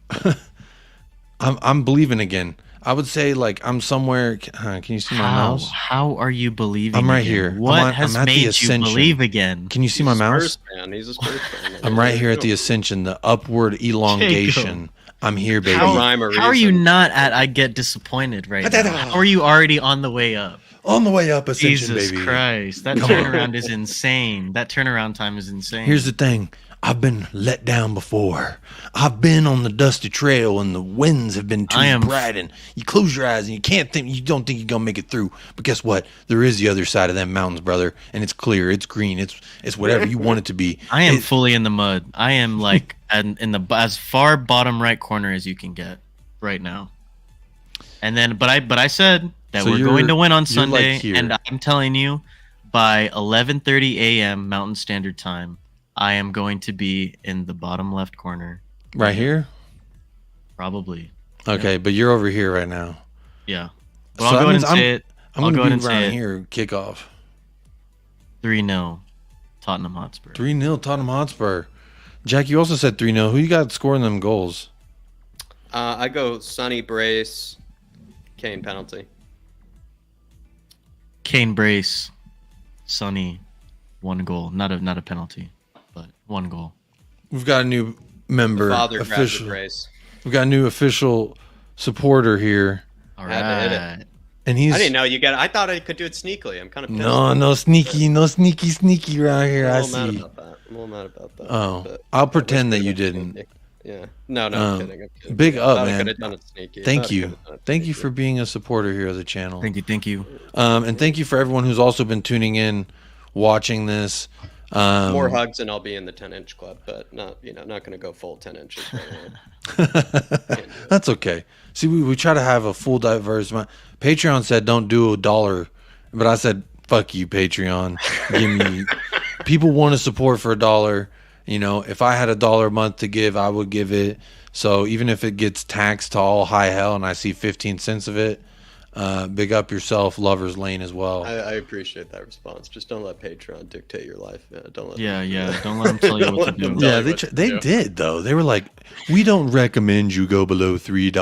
believing again. I would say like I'm somewhere. Can you see my mouse? How are you believing? I'm right again? here. What has I'm at the made you ascension. believe again? Can you see my mouse? He's a Spurs fan. I'm right here at the ascension, the upward elongation. I'm here, baby. How Rhyme or are you reason. not at I get disappointed right now? How are you already on the way up? On the way up, ascension, Jesus baby. Christ. That turnaround is insane. That turnaround time is insane. Here's the thing. I've been let down before. I've been on the dusty trail and the winds have been too bright and you close your eyes and you don't think you're going to make it through. But guess what? There is the other side of them mountains, brother. And it's clear. It's green. It's whatever you want it to be. I am fully in the mud. I am like in the as far bottom right corner as you can get right now. And then, but I said that So we're you're- going to win on you're Sunday. like here. And I'm telling you, by 11:30 a.m. Mountain Standard Time, I am going to be in the bottom left corner. Right here? Probably. Okay, but you're over here right now. Yeah. But So I'll that go ahead and means say it. I'm I'll going go to ahead be and say around it. here, kickoff. 3-0 Tottenham Hotspur. 3-0 Tottenham Hotspur. Jack, you also said 3-0. Who you got scoring them goals? I go Sonny Brace, Kane penalty. Kane brace, Sonny, 1 goal. Not a penalty, but 1 goal. We've got a new member, Father grabs the official. brace. We've got a new official supporter here, All Had to hit it. right. and he's I didn't know you got. I thought I could do it sneakily. I'm kind of pissed. no sneaky around here. I I'm a little see. mad about that. I'm a little mad about that. Oh, but I'll I pretend wish that I you could've didn't. sneaky. Yeah. No, I'm kidding. I'm kidding. Big up, Thought I man. could have done it sneaky. Thank Thought I you, could've done it thank you sneaky. for being a supporter here of the channel. Thank you. And thank you for everyone who's also been tuning in, watching this. More hugs and I'll be in the 10-inch club, but not going to go full 10 inches. Right That's okay. See, we try to have a full diverse. Patreon said don't do $1, but I said fuck you, Patreon. Give me. People want to support for $1. You know, if I had $1 a month to give, I would give it. So even if it gets taxed to all high hell and I see 15 cents of it, big up yourself, Lover's Lane as well. I appreciate that response. Just don't let Patreon dictate your life. Don't let Yeah. Don't let them tell you what to do. Yeah, you what to they do. did though. They were like, we don't recommend you go below $3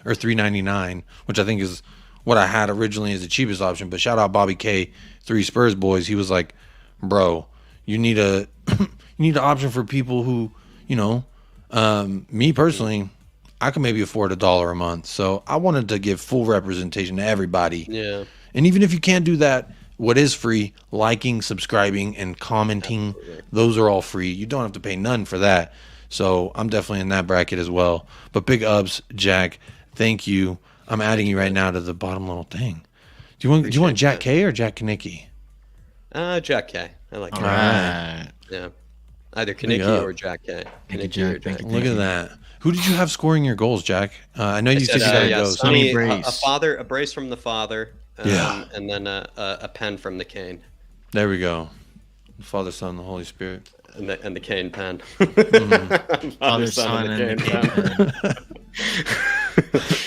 or $3.99, which I think is what I had originally as the cheapest option. But shout out Bobby K, 3 Spurs boys. He was like, bro, you need a you need an option for people who, me personally, I can maybe afford $1 a month. So I wanted to give full representation to everybody. Yeah. And even if you can't do that, what is free, liking, subscribing, and commenting, those are all free. You don't have to pay none for that. So I'm definitely in that bracket as well. But big ups, Jack. Thank you. I'm adding you right now to the bottom little thing. Do you want Jack K or Jack Kanicki? Jack K. I like All that. right. Yeah. Either Big Kanicki up. or Jack K. Thank you, Kanicki Jack. or Thank you. Look at that. Who did you have scoring your goals, Jack? I know you said you gotta go. Sonny Sonny, Brace. a brace from the father. Yeah. And then a pen from the Kane. There we go. The Father, Son, and the Holy Spirit. And the Kane pen. Father, Son, and the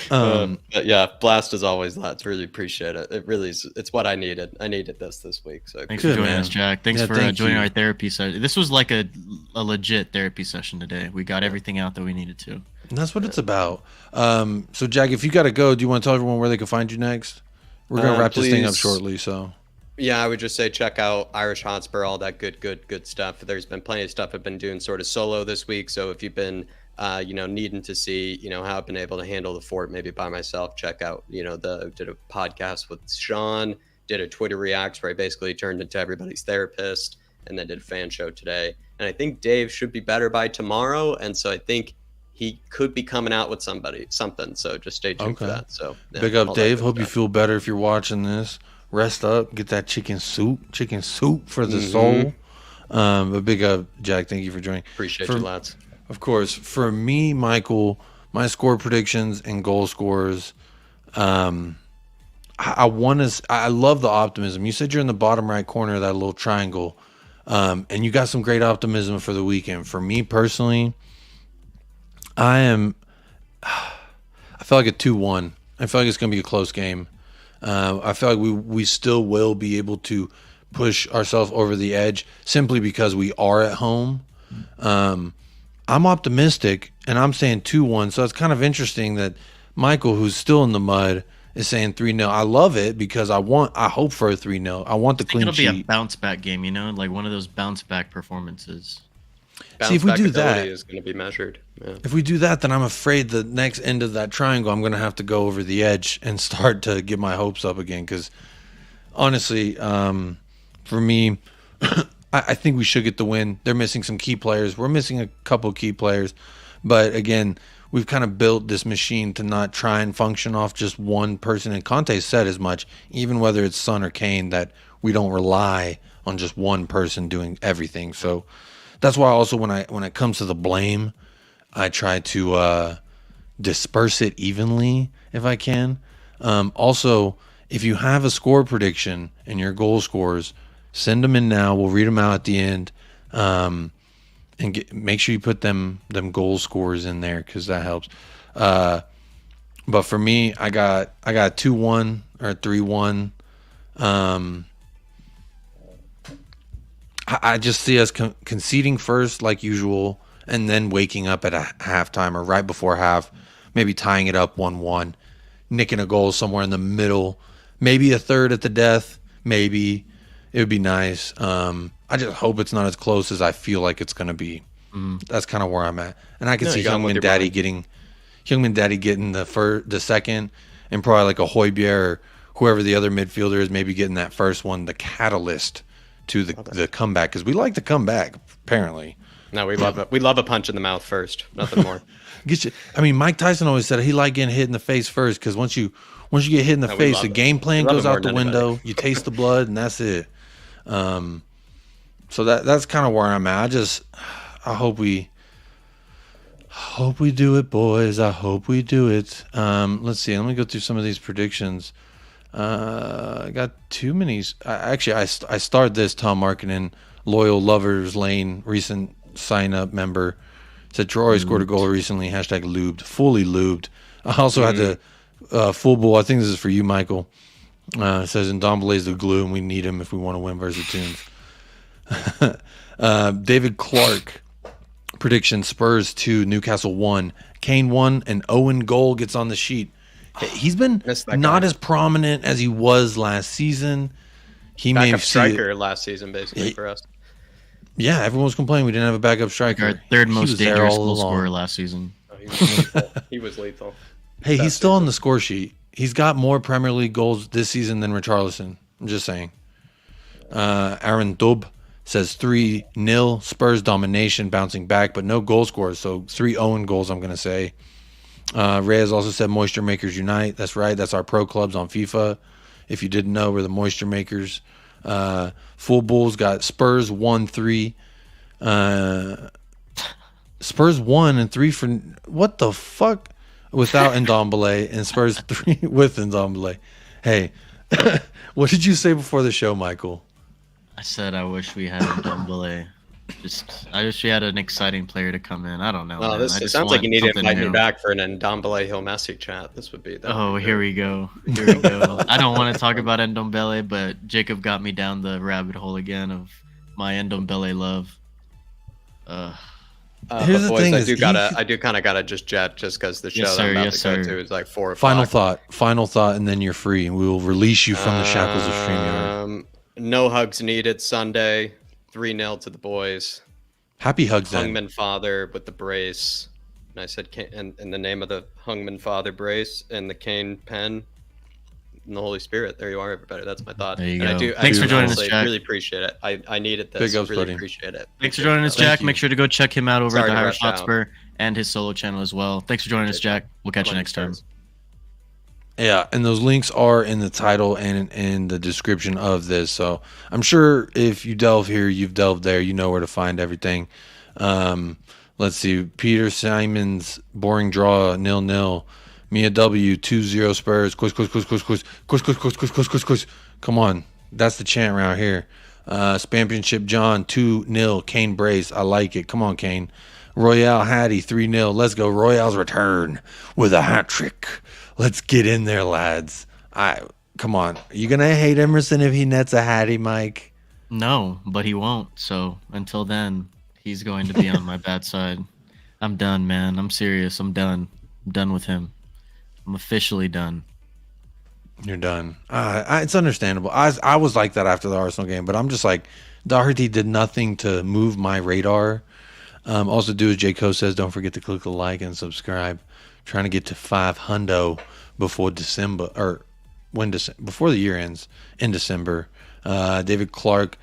Kane. But yeah, blast as always, lads. Really appreciate it. It really is. It's what I needed. I needed this week. So Thanks Good, for joining man. us, Jack. Thanks Yeah, for thank joining you. our therapy session. This was like a legit therapy session today. We got everything out that we needed to. And that's what it's about. So, Jack, if you got to go, do you want to tell everyone where they can find you next? We're going to wrap this thing up please. shortly, so. Yeah, I would just say check out Irish Hotspur, all that good stuff. There's been plenty of stuff I've been doing sort of solo this week. So if you've been, needing to see, how I've been able to handle the fort maybe by myself, check out, did a podcast with Sean, did a Twitter Reacts where I basically turned into everybody's therapist, and then did a fan show today. And I think Dave should be better by tomorrow. And so I think he could be coming out with something. So just stay tuned for that. So yeah, Big all up, that Dave. good Hope you stuff. feel better if you're watching this. Rest up. Get that chicken soup for the soul. But big up, Jack. Thank you for joining. Appreciate For- you, lads. Of course, for me, Michael, my score predictions and goal scores. I love the optimism. You said you're in the bottom right corner of that little triangle, and you got some great optimism for the weekend. For me personally, I feel like a 2-1. I feel like it's going to be a close game. I feel like we still will be able to push ourselves over the edge simply because we are at home. I'm optimistic, and I'm saying 2-1. So it's kind of interesting that Michael, who's still in the mud, is saying 3-0. I love it because I hope for a 3-0. I want the clean sheet. It'll be a bounce back game, like one of those bounce back performances. See, if we do that, is going to be measured. Yeah. If we do that, then I'm afraid the next end of that triangle, I'm going to have to go over the edge and start to get my hopes up again. Because honestly, for me, I think we should get the win. They're missing some key players. We're missing a couple key players, but again, we've kind of built this machine to not try and function off just one person. And Conte said as much, even whether it's Son or Kane, that we don't rely on just one person doing everything. So that's why also when it comes to the blame, I try to disperse it evenly if I can. Also, if you have a score prediction and your goal scores, send them in now. We'll read them out at the end. And make sure you put them goal scores in there because that helps. But for me, I got 2-1 or 3-1. I just see us conceding first like usual, and then waking up at a halftime or right before half, maybe tying it up 1-1, nicking a goal somewhere in the middle, maybe a third at the death, maybe. It would be nice. I just hope it's not as close as I feel like it's going to be. That's kind of where I'm at. And I can see Heung Daddy getting the second, and probably like a Højbjerg or whoever the other midfielder is, maybe getting that first one, the catalyst to the comeback, because we like to come back, apparently. No, we love a punch in the mouth first, nothing more. Mike Tyson always said he liked getting hit in the face first, because once you get hit in the face, the game plan goes out the window. You taste the blood, and that's it. So that's kind of where I'm at. I hope we do it, boys. I hope we do it. Let's see. Let me go through some of these predictions. I got too many. I started this. Tom Markkinen, loyal Lovers Lane, recent sign-up member, said Troy scored a goal recently. Hashtag lubed, fully lubed. I also had to full bull. I think this is for you, Michael. It says Ndombele is the glue, and we need him if we want to win versus Tunes. David Clark prediction: Spurs 2, Newcastle 1. Kane 1, and Owen goal gets on the sheet. He's been not as prominent as he was last season. He may have striker last season, basically, for us. Yeah, everyone was complaining we didn't have a backup striker. Our third most dangerous goal scorer last season. Oh, he was lethal. He was lethal. Hey, he's still on the score sheet. He's got more Premier League goals this season than Richarlison. I'm just saying. Aaron Dub says 3-0 Spurs domination, bouncing back, but no goal scorers. So 3 Owen goals, I'm going to say. Reyes also said Moisture Makers Unite. That's right. That's our pro clubs on FIFA. If you didn't know, we're the Moisture Makers. Full Bulls got Spurs 1-3. Spurs 1 and 3 for what the fuck without Ndombele, and Spurs 3 with Ndombele. Hey, what did you say before the show, Michael? I said I wish we had Ndombele. I wish we had an exciting player to come in. I don't know. Oh, it sounds like you need to invite me back for an Ndombele Hill Messi chat. This would be. Here we go. Here we go. I don't want to talk about Ndombele, but Jacob got me down the rabbit hole again of my Ndombele love. Here's the boys, thing: I do kind of gotta just jet just because the show that I'm about to go to is like 4 o'clock. Final thought, and then you're free, and we will release you from the shackles of StreamYard. No hugs needed Sunday. 3-0 to the boys. Happy hugs, Hungman Father with the brace. And I said, in the name of the Hungman Father brace and the Kane pen and the Holy Spirit. There you are, everybody. That's my thought. There you go. Thanks for joining us, Jack. Really appreciate it. I needed this. Big ups, really buddy. appreciate it. Thanks for joining us, Jack. Make sure to go check him out over at the Irish Hotspur and his solo channel as well. Thanks for joining us, Jack. We'll catch you next time. Yeah, and those links are in the title and in the description of this. So I'm sure if you delve here, you've delved there. You know where to find everything. Let's see. Peter Simon's boring draw 0-0. Mia W 2-0 Spurs. Quiz. Come on, that's the chant around here. Championship John 2-0 Kane brace. I like it. Come on, Kane. Royale Hattie 3-0. Let's go. Royale's return with a hat trick. Let's get in there, lads. Come on. Are you going to hate Emerson if he nets a Hattie, Mike? No, but he won't. So until then, he's going to be on my bad side. I'm done, man. I'm serious. I'm done. I'm done with him. I'm officially done. You're done. It's understandable. I was like that after the Arsenal game, but I'm just like, Doherty did nothing to move my radar. Also, do as J. Cole says, don't forget to click the like and subscribe. Trying to get to 500 before December, or before the year ends in December. David Clark,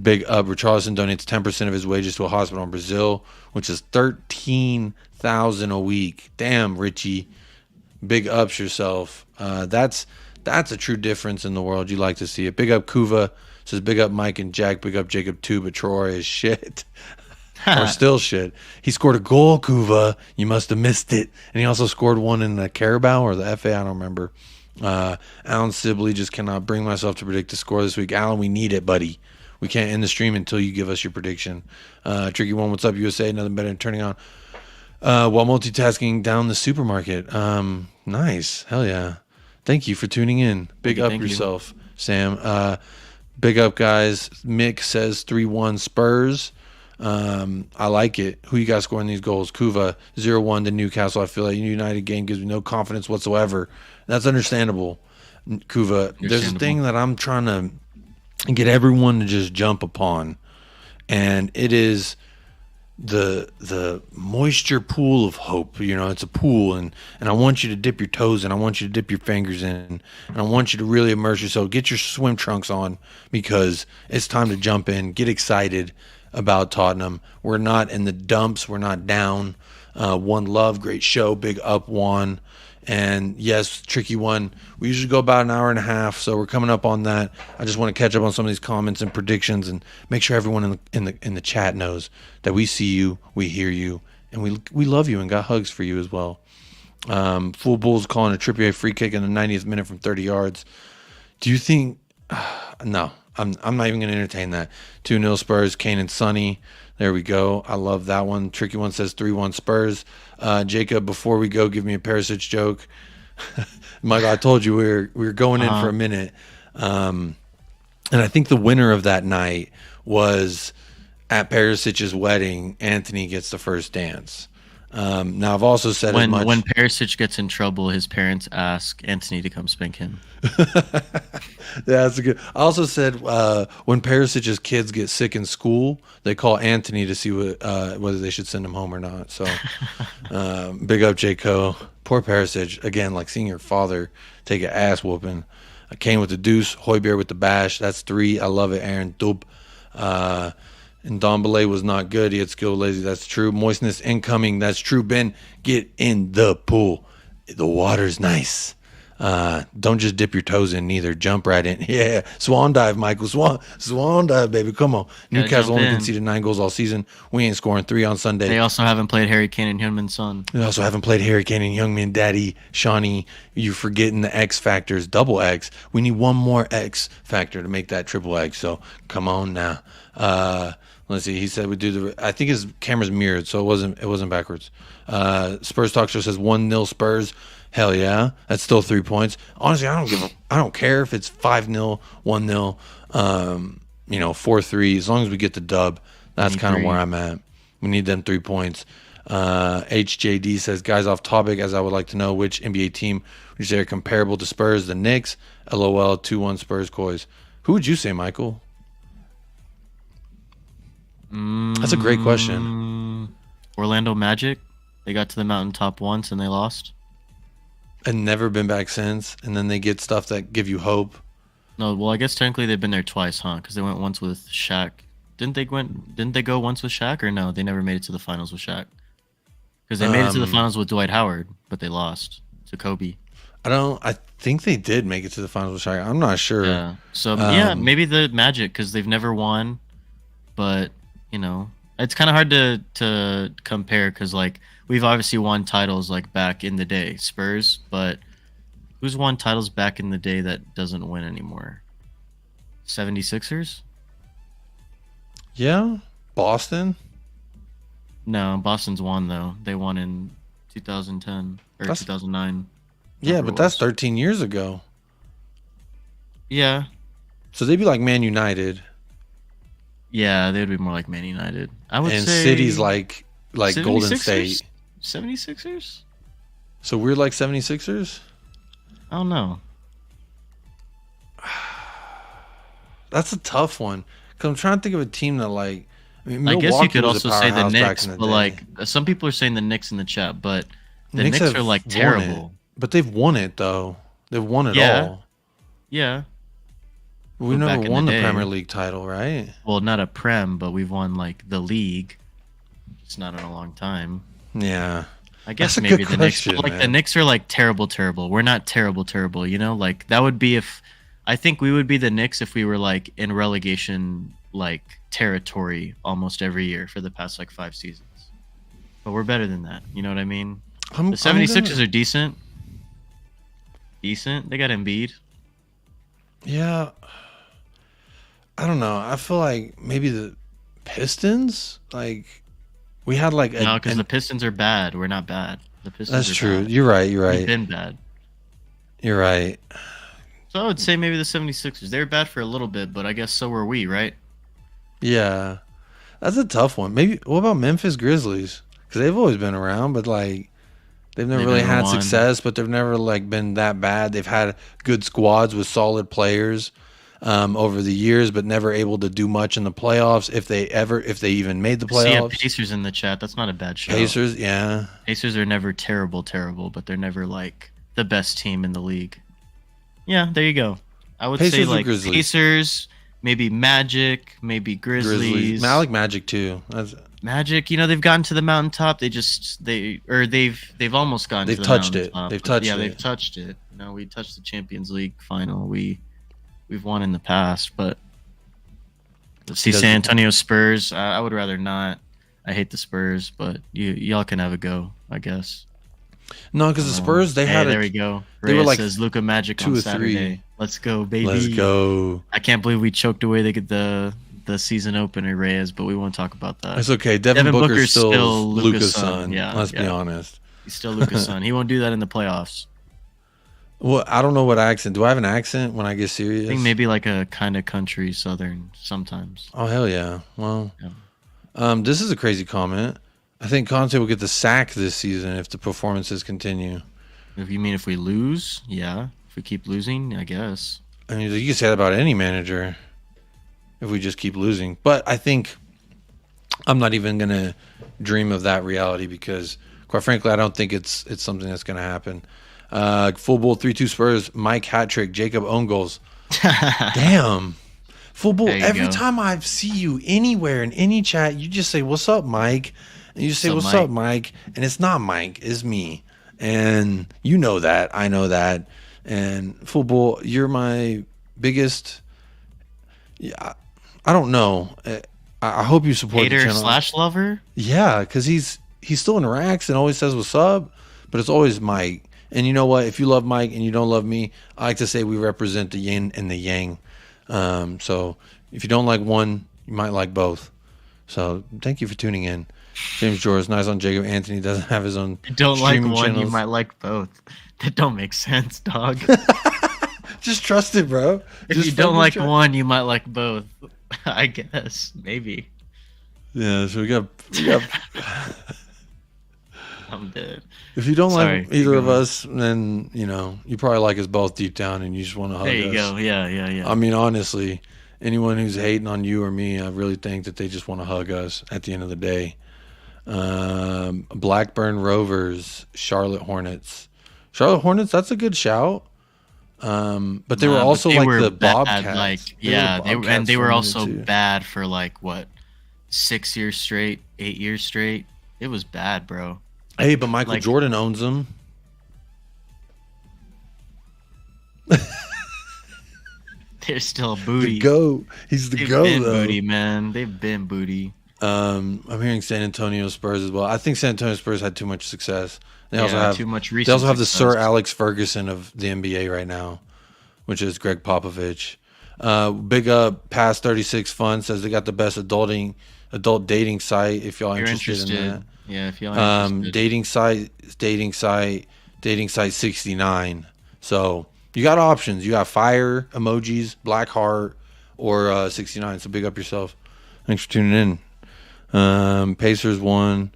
big up. Richarlison donates 10% of his wages to a hospital in Brazil, which is $13,000 a week. Damn, Richie, big ups yourself. That's a true difference in the world. You like to see it. Big up Kuva says, big up Mike and Jack. Big up Jacob too, but Troy is shit. Or still shit. He scored a goal, Kuva. You must have missed it. And he also scored one in the Carabao or the FA. I don't remember. Alan Sibley, just cannot bring myself to predict the score this week. Alan, we need it, buddy. We can't end the stream until you give us your prediction. Tricky One, what's up, USA? Nothing better than turning on while multitasking down the supermarket. Nice. Hell yeah. Thank you for tuning in. Big up yourself, Sam. Big up, guys. Mick says 3-1 Spurs. I like it. Who you got scoring these goals? Kuva 0-1 to Newcastle. I feel like United game gives me no confidence whatsoever. That's understandable, Kuva. There's a thing that I'm trying to get everyone to just jump upon, and it is the moisture pool of hope. You know, it's a pool, and I want you to dip your toes in. I want you to dip your fingers in, and I want you to really immerse yourself. Get your swim trunks on, because it's time to jump in. Get excited about Tottenham. We're not in the dumps. We're not down. One Love, great show. Big up, Juan. And yes, Tricky One, we usually go about an hour and a half, so we're coming up on that. I just want to catch up on some of these comments and predictions and make sure everyone in the chat knows that we see you, we hear you, and we love you and got hugs for you as well. Full Bulls calling a Trippier free kick in the 90th minute from 30 yards. Do you think no, I'm not even going to entertain that. 2-0 Spurs, Kane and Sonny. There we go. I love that one. Tricky One says 3-1 Spurs. Jacob, before we go, give me a Perisic joke. Michael, I told you we were going in for a minute. And I think the winner of that night was at Perisic's wedding, Anthony gets the first dance. Now, I've also said when Perisic gets in trouble, his parents ask Anthony to come spank him. Yeah, that's a good. I also said when Perisic's kids get sick in school, they call Anthony to see whether they should send him home or not. So, big up J. Co. Poor Perisic again, like seeing your father take an ass whooping. Kane with the deuce, Højbjerg with the bash. That's 3. I love it. Aaron Dub. And Dombele was not good. He had skill lazy. That's true. Moistness incoming. That's true. Ben, get in the pool. The water's nice. Don't just dip your toes in neither. Jump right in. Yeah. Swan dive, Michael. Swan dive, baby. Come on. Newcastle only conceded 9 goals all season. We ain't scoring 3 on Sunday. They also haven't played Harry Kane and Heung-min Son. They also haven't played Harry Kane and Heung-min Daddy. Shawnee, you're forgetting the X factors. Double X. We need one more X factor to make that triple X. So come on now. Let's see. He said we do I think his camera's mirrored, so it wasn't backwards. Spurs Talk Show says 1-0 Spurs. Hell yeah, that's still 3 points. Honestly, I don't care if it's 5-0, 1-0, 4-3. As long as we get the dub, that's kind of where I'm at. We need them 3 points. HJD says, guys, off topic, as I would like to know which NBA team would you say are comparable to Spurs? The Knicks. LOL. 2-1 Spurs. COYS. Who would you say, Michael? That's a great question. Orlando Magic. They got to the mountaintop once and they lost. And never been back since. And then they get stuff that give you hope. No, well, I guess technically they've been there twice, huh? Because they went once with Shaq. Didn't they go once with Shaq, or no? They never made it to the finals with Shaq. Because they made it to the finals with Dwight Howard, but they lost to Kobe. I think they did make it to the finals with Shaq. I'm not sure. Yeah. So yeah, maybe the Magic, because they've never won. But it's kind of hard to compare, because like we've obviously won titles like back in the day, Spurs, but who's won titles back in the day that doesn't win anymore? 76ers? Yeah, Boston. No, Boston's won though. They won in 2010 or 2009. Yeah, Whatever but it that's was. 13 years ago. Yeah, So they'd be like Man United, yeah, they would be more like Man United. I would and say cities like Golden 76ers? State. 76ers? So we're like 76ers? I don't know. That's a tough one. Because I'm trying to think of a team that like. I mean, I guess you Milwaukee could was a also say the powerhouse back Knicks, in the but day. like some people are saying the Knicks in the chat, but the Knicks Knicks have are like won terrible. it, but they've won it though. They've won it Yeah. all. Yeah. We've But never back in won the the day- Premier League title, right? Well, not a Prem, but we've won like the league. It's not in a long time. Yeah. I guess That's a maybe good the Knicks, question, but like the man. Knicks are like terrible, terrible. We're not terrible, terrible. You know, like that would be if I think we would be the Knicks if we were like in relegation like territory almost every year for the past like 5 seasons. But we're better than that. You know what I mean? I'm, The 76ers are decent. Decent. They got Embiid. Yeah. I don't know. I feel like maybe the Pistons, like we had like No, because the Pistons are bad. We're not bad. The Pistons that's are true. bad. You're right. You're We've right. been bad. You're right. So I would say maybe the 76ers. They were bad for a little bit, but I guess so were we, right? Yeah. That's a tough one. Maybe what about Memphis Grizzlies? Because they've always been around, but like they've never They've really never had won. success. But they've never like been that bad. They've had good squads with solid players over the years, but never able to do much in the playoffs. If they even made the See, playoffs. Pacers in the chat. That's not a bad show. Pacers, yeah. Pacers are never terrible, but they're never like the best team in the league. Yeah, there you go. I would say Pacers or like Grizzlies? Pacers, maybe Magic, maybe Grizzlies. I like Magic too. Magic, you know, they've gotten to the mountaintop. They've almost gotten They've to the touched it. mountaintop. They've But touched yeah, it. they've touched it. You know, we touched the Champions League final. We've won in the past, but let's see, Does- San Antonio Spurs. I would rather not. I hate the Spurs, but y'all can have a go, I guess. No, because the Spurs they had there a, we go. they were Reyes like says Luka Magic 2 on or Saturday. 3. Let's go, baby. Let's go. I can't believe we choked away the season opener, Reyes, but we won't talk about that. It's okay. Devin Devin Booker's Booker's still still Luka's Luka's son. son. Yeah, Let's be yeah. honest. He's still Luka's son. He won't do that in the playoffs. Well, I don't know what accent. Do I have an accent when I get serious? I think maybe like a kind of country southern sometimes. Oh hell yeah! Well, Yeah. this is a crazy comment. I think Conte will get the sack this season if the performances continue. If you mean if we lose, yeah. If we keep losing, I guess. I mean, you can say that about any manager if we just keep losing. But I think I'm not even gonna dream of that reality because, quite frankly, I don't think it's something that's gonna happen. Full Bull 3-2 Spurs. Mike hat trick. Jacob own goals. Damn. Full Bull. There you Every go. time I see you anywhere in any chat, you just say, "What's up, Mike?" And you just say, What's "What's up, up, Mike?" And it's not Mike. It's me. And you know that. I know that. And Full Bull, you're my biggest. Yeah, I don't know. I hope you support the Hater channel. / lover? Yeah, because he's still interacts and always says what's up, but it's always Mike. And you know what? If you love Mike and you don't love me, I like to say we represent the yin and the yang. So if you don't like one, you might like both. So thank you for tuning in. James George, nice on Jacob. Anthony doesn't have his own. You don't like streaming one, you channels. might like both. That don't make sense, dog. Just trust it, bro. If Just you don't fucking like trust- one, you might like both. I guess. Maybe. Yeah. So we got. I'm dead. If you don't Sorry, like either keep of going. us, then you probably like us both deep down, and you just want to hug There you us. go. Yeah. I mean, honestly, anyone who's hating on you or me, I really think that they just want to hug us at the end of the day. Blackburn Rovers, Charlotte Hornets. Charlotte Hornets, that's a good shout. But they were also they like were the bad, Bobcats. Like, They were yeah, Bobcats they were for a also minute, too. bad for like what, 6 years straight, 8 years straight. It was bad, bro. Hey, but Michael like- Jordan owns them. They're still booty. The GOAT. He's the They've GOAT, been though. booty, man. They've been booty. I'm hearing San Antonio Spurs as well. I think San Antonio Spurs had too much success. They also have too much They recent also have the Sir success. Alex Ferguson of the NBA right now, which is Greg Popovich. Big up past 36 Fun says they got the best adulting adult dating site. If y'all You're interested in that. Yeah, if y'all are interested. Dating site 69. So you got options. You got fire emojis, black heart, or 69. So big up yourself. Thanks for tuning in. Pacers won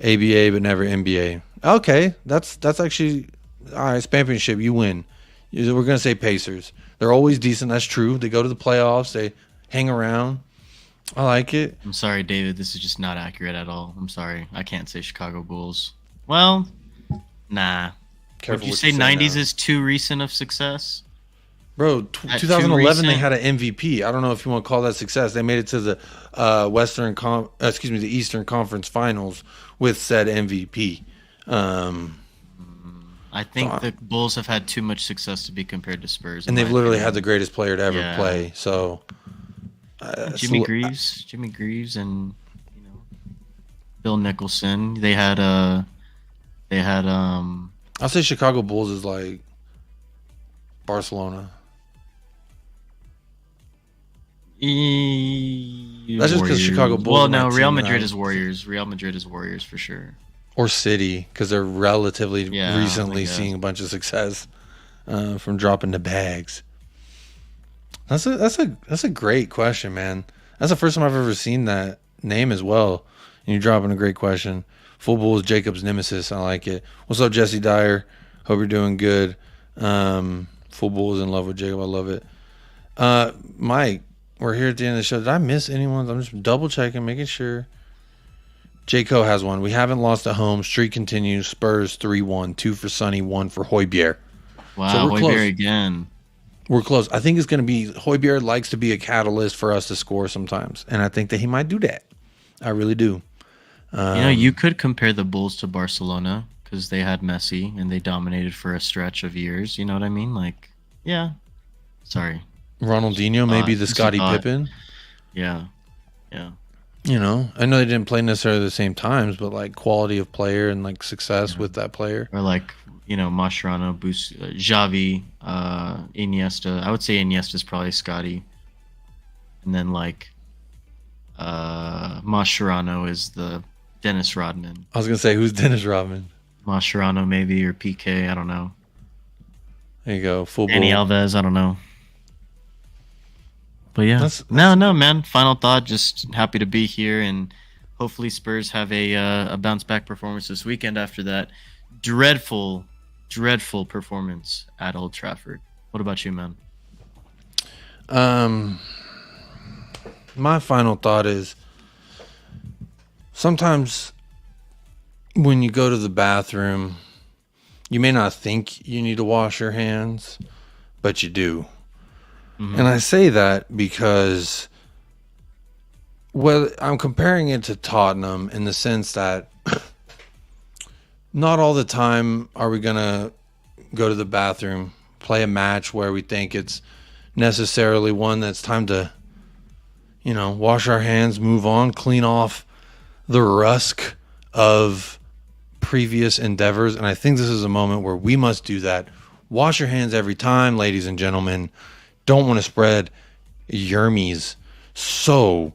ABA but never NBA. Okay, that's actually all right. Championship, you win. We're gonna say Pacers. They're always decent. That's true. They go to the playoffs. They hang around. I like it. I'm sorry, David. This is just not accurate at all. I'm sorry. I can't say Chicago Bulls. Well, nah. Careful Would you what say you say 90s now. is too recent of success? Bro, Too 2011 they recent? had an MVP. I don't know if you want to call that success. They made it to the the Eastern Conference Finals with said MVP. I think the Bulls have had too much success to be compared to Spurs. And in they've my literally opinion. had the greatest player to ever Yeah. play. So Jimmy Greaves, and Bill Nicholson. They had I'll say Chicago Bulls is like Barcelona. That's just 'cause Chicago Bulls Well, are my no, Real team, Madrid right? is Warriors. Real Madrid is Warriors for sure. Or City, because they're relatively Yeah, recently I guess. seeing a bunch of success from dropping the bags. That's a great question, man. That's the first time I've ever seen that name as well. And you're dropping a great question. Full Bull is Jacob's nemesis. I like it. What's up, Jesse Dyer? Hope you're doing good. Full Bull is in love with Jacob. I love it. Mike, we're here at the end of the show. Did I miss anyone? I'm just double checking, making sure. J.Co. has one. We haven't lost at home. Streak continues. Spurs 3-1. 2 for Sonny, 1 for Højbjerg. Wow, So we're close. Højbjerg again. We're close. I think it's going to be Højbjerg likes to be a catalyst for us to score sometimes. And I think that he might do that. I really do. You could compare the Bulls to Barcelona because they had Messi and they dominated for a stretch of years. You know what I mean? Like, yeah. Sorry. Ronaldinho, maybe the Just a Scottie thought. Pippen. Yeah. You know, I know they didn't play necessarily the same times, but like quality of player and like success with that player. Or like, Mascherano, Xavi, Iniesta. I would say Iniesta's probably Scotty. And then like Mascherano is the Dennis Rodman. I was going to say, who's Dennis Rodman? Mascherano maybe, or PK, I don't know. There you go. Full Danny Bull. Alves, I don't know. But yeah, That's- no, man. Final thought. Just happy to be here, and hopefully Spurs have a bounce back performance this weekend after that dreadful performance at Old Trafford. What about you, man? My final thought is sometimes when you go to the bathroom, you may not think you need to wash your hands, but you do. And I say that because I'm comparing it to Tottenham in the sense that not all the time are we going to go to the bathroom, play a match where we think it's necessarily one that's time to, wash our hands, move on, clean off the rusk of previous endeavors. And I think this is a moment where we must do that. Wash your hands every time, ladies and gentlemen. Don't want to spread yermies. So,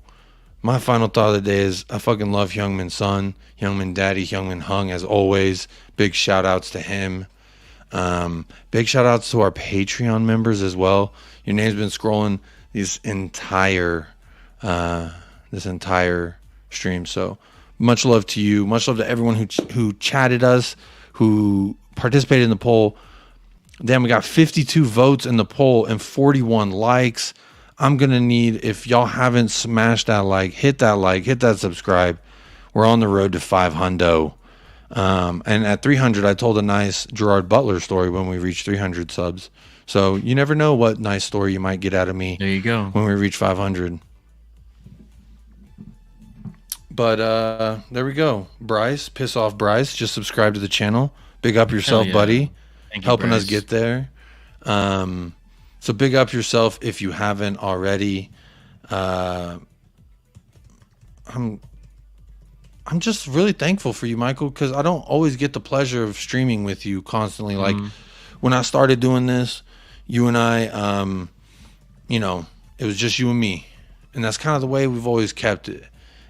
my final thought of the day is I fucking love Heung-min son, Heung-min daddy, Heung-min Heung as always. Big shout outs to him. Big shout outs to our Patreon members as well. Your name's been scrolling this entire stream. So much love to you. Much love to everyone who chatted us, who participated in the poll. Damn, we got 52 votes in the poll and 41 likes. I'm going to need, if y'all haven't smashed that like, hit that subscribe. We're on the road to 500. And at 300, I told a nice Gerard Butler story when we reach 300 subs. So you never know what nice story you might get out of me There you go. when we reach 500. But there we go. Bryce, piss off Bryce. Just subscribe to the channel. Big up yourself, yeah. buddy. Thank you, Helping us Bryce. get there. So big up yourself if you haven't already. I'm just really thankful for you, Michael, because I don't always get the pleasure of streaming with you constantly. Like when I started doing this, you and I, it was just you and me, and that's kind of the way we've always kept it.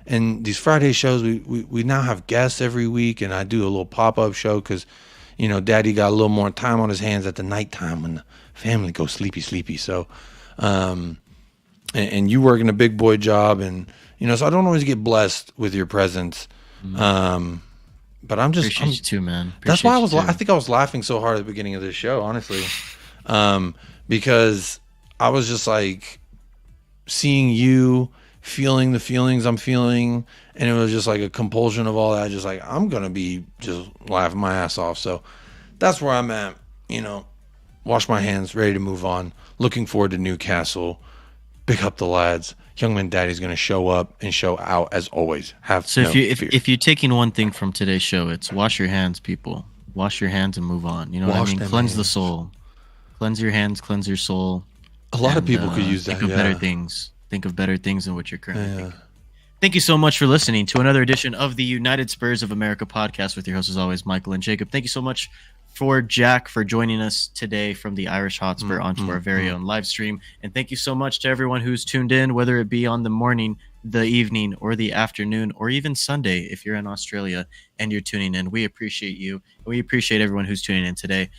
and these Friday shows, we now have guests every week, and I do a little pop-up show because, you know, Daddy got a little more time on his hands at the nighttime when the family goes sleepy. So, and you working a big boy job, and you know, so I don't always get blessed with your presence. But I'm just Appreciate you too, man. That's why I Appreciate think I was laughing so hard at the beginning of this show, honestly, because I was just like seeing you, feeling the feelings I'm feeling, and it was just like a compulsion of all that. Just like, I'm gonna be just laughing my ass off. So that's where I'm at. You know, wash my hands, ready to move on. Looking forward to Newcastle. Pick up the lads. Youngman Daddy's gonna show up and show out as always. So if you're taking one thing from today's show, it's wash your hands, people. Wash your hands and move on. You know what I mean? Cleanse the soul. Cleanse your hands. Cleanse your soul. A lot of people could use that. Think of better things. Think of better things than what you're currently thinking. Thank you so much for listening to another edition of the United Spurs of America podcast with your hosts, as always, Michael and Jacob. Thank you so much for Jack for joining us today from the Irish Hotspur onto our very own live stream. And thank you so much to everyone who's tuned in, whether it be on the morning, the evening, or the afternoon, or even Sunday if you're in Australia and you're tuning in. We appreciate you. We appreciate everyone who's tuning in today.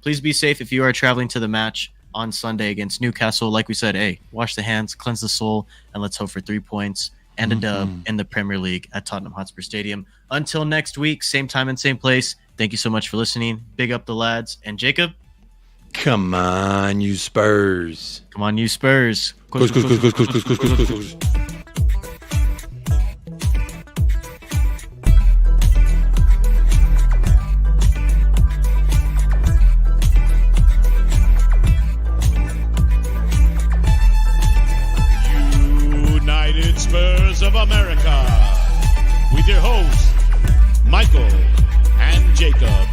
Please be safe if you are traveling to the match on Sunday against Newcastle. Like we said, hey, wash the hands, cleanse the soul, and let's hope for 3 points and a dub in the Premier League at Tottenham Hotspur Stadium. Until next week, same time and same place. Thank you so much for listening. Big up the lads. And Jacob? Come on, you Spurs. Come on, you Spurs. United Spurs of America with your hosts, Michael and Jacob.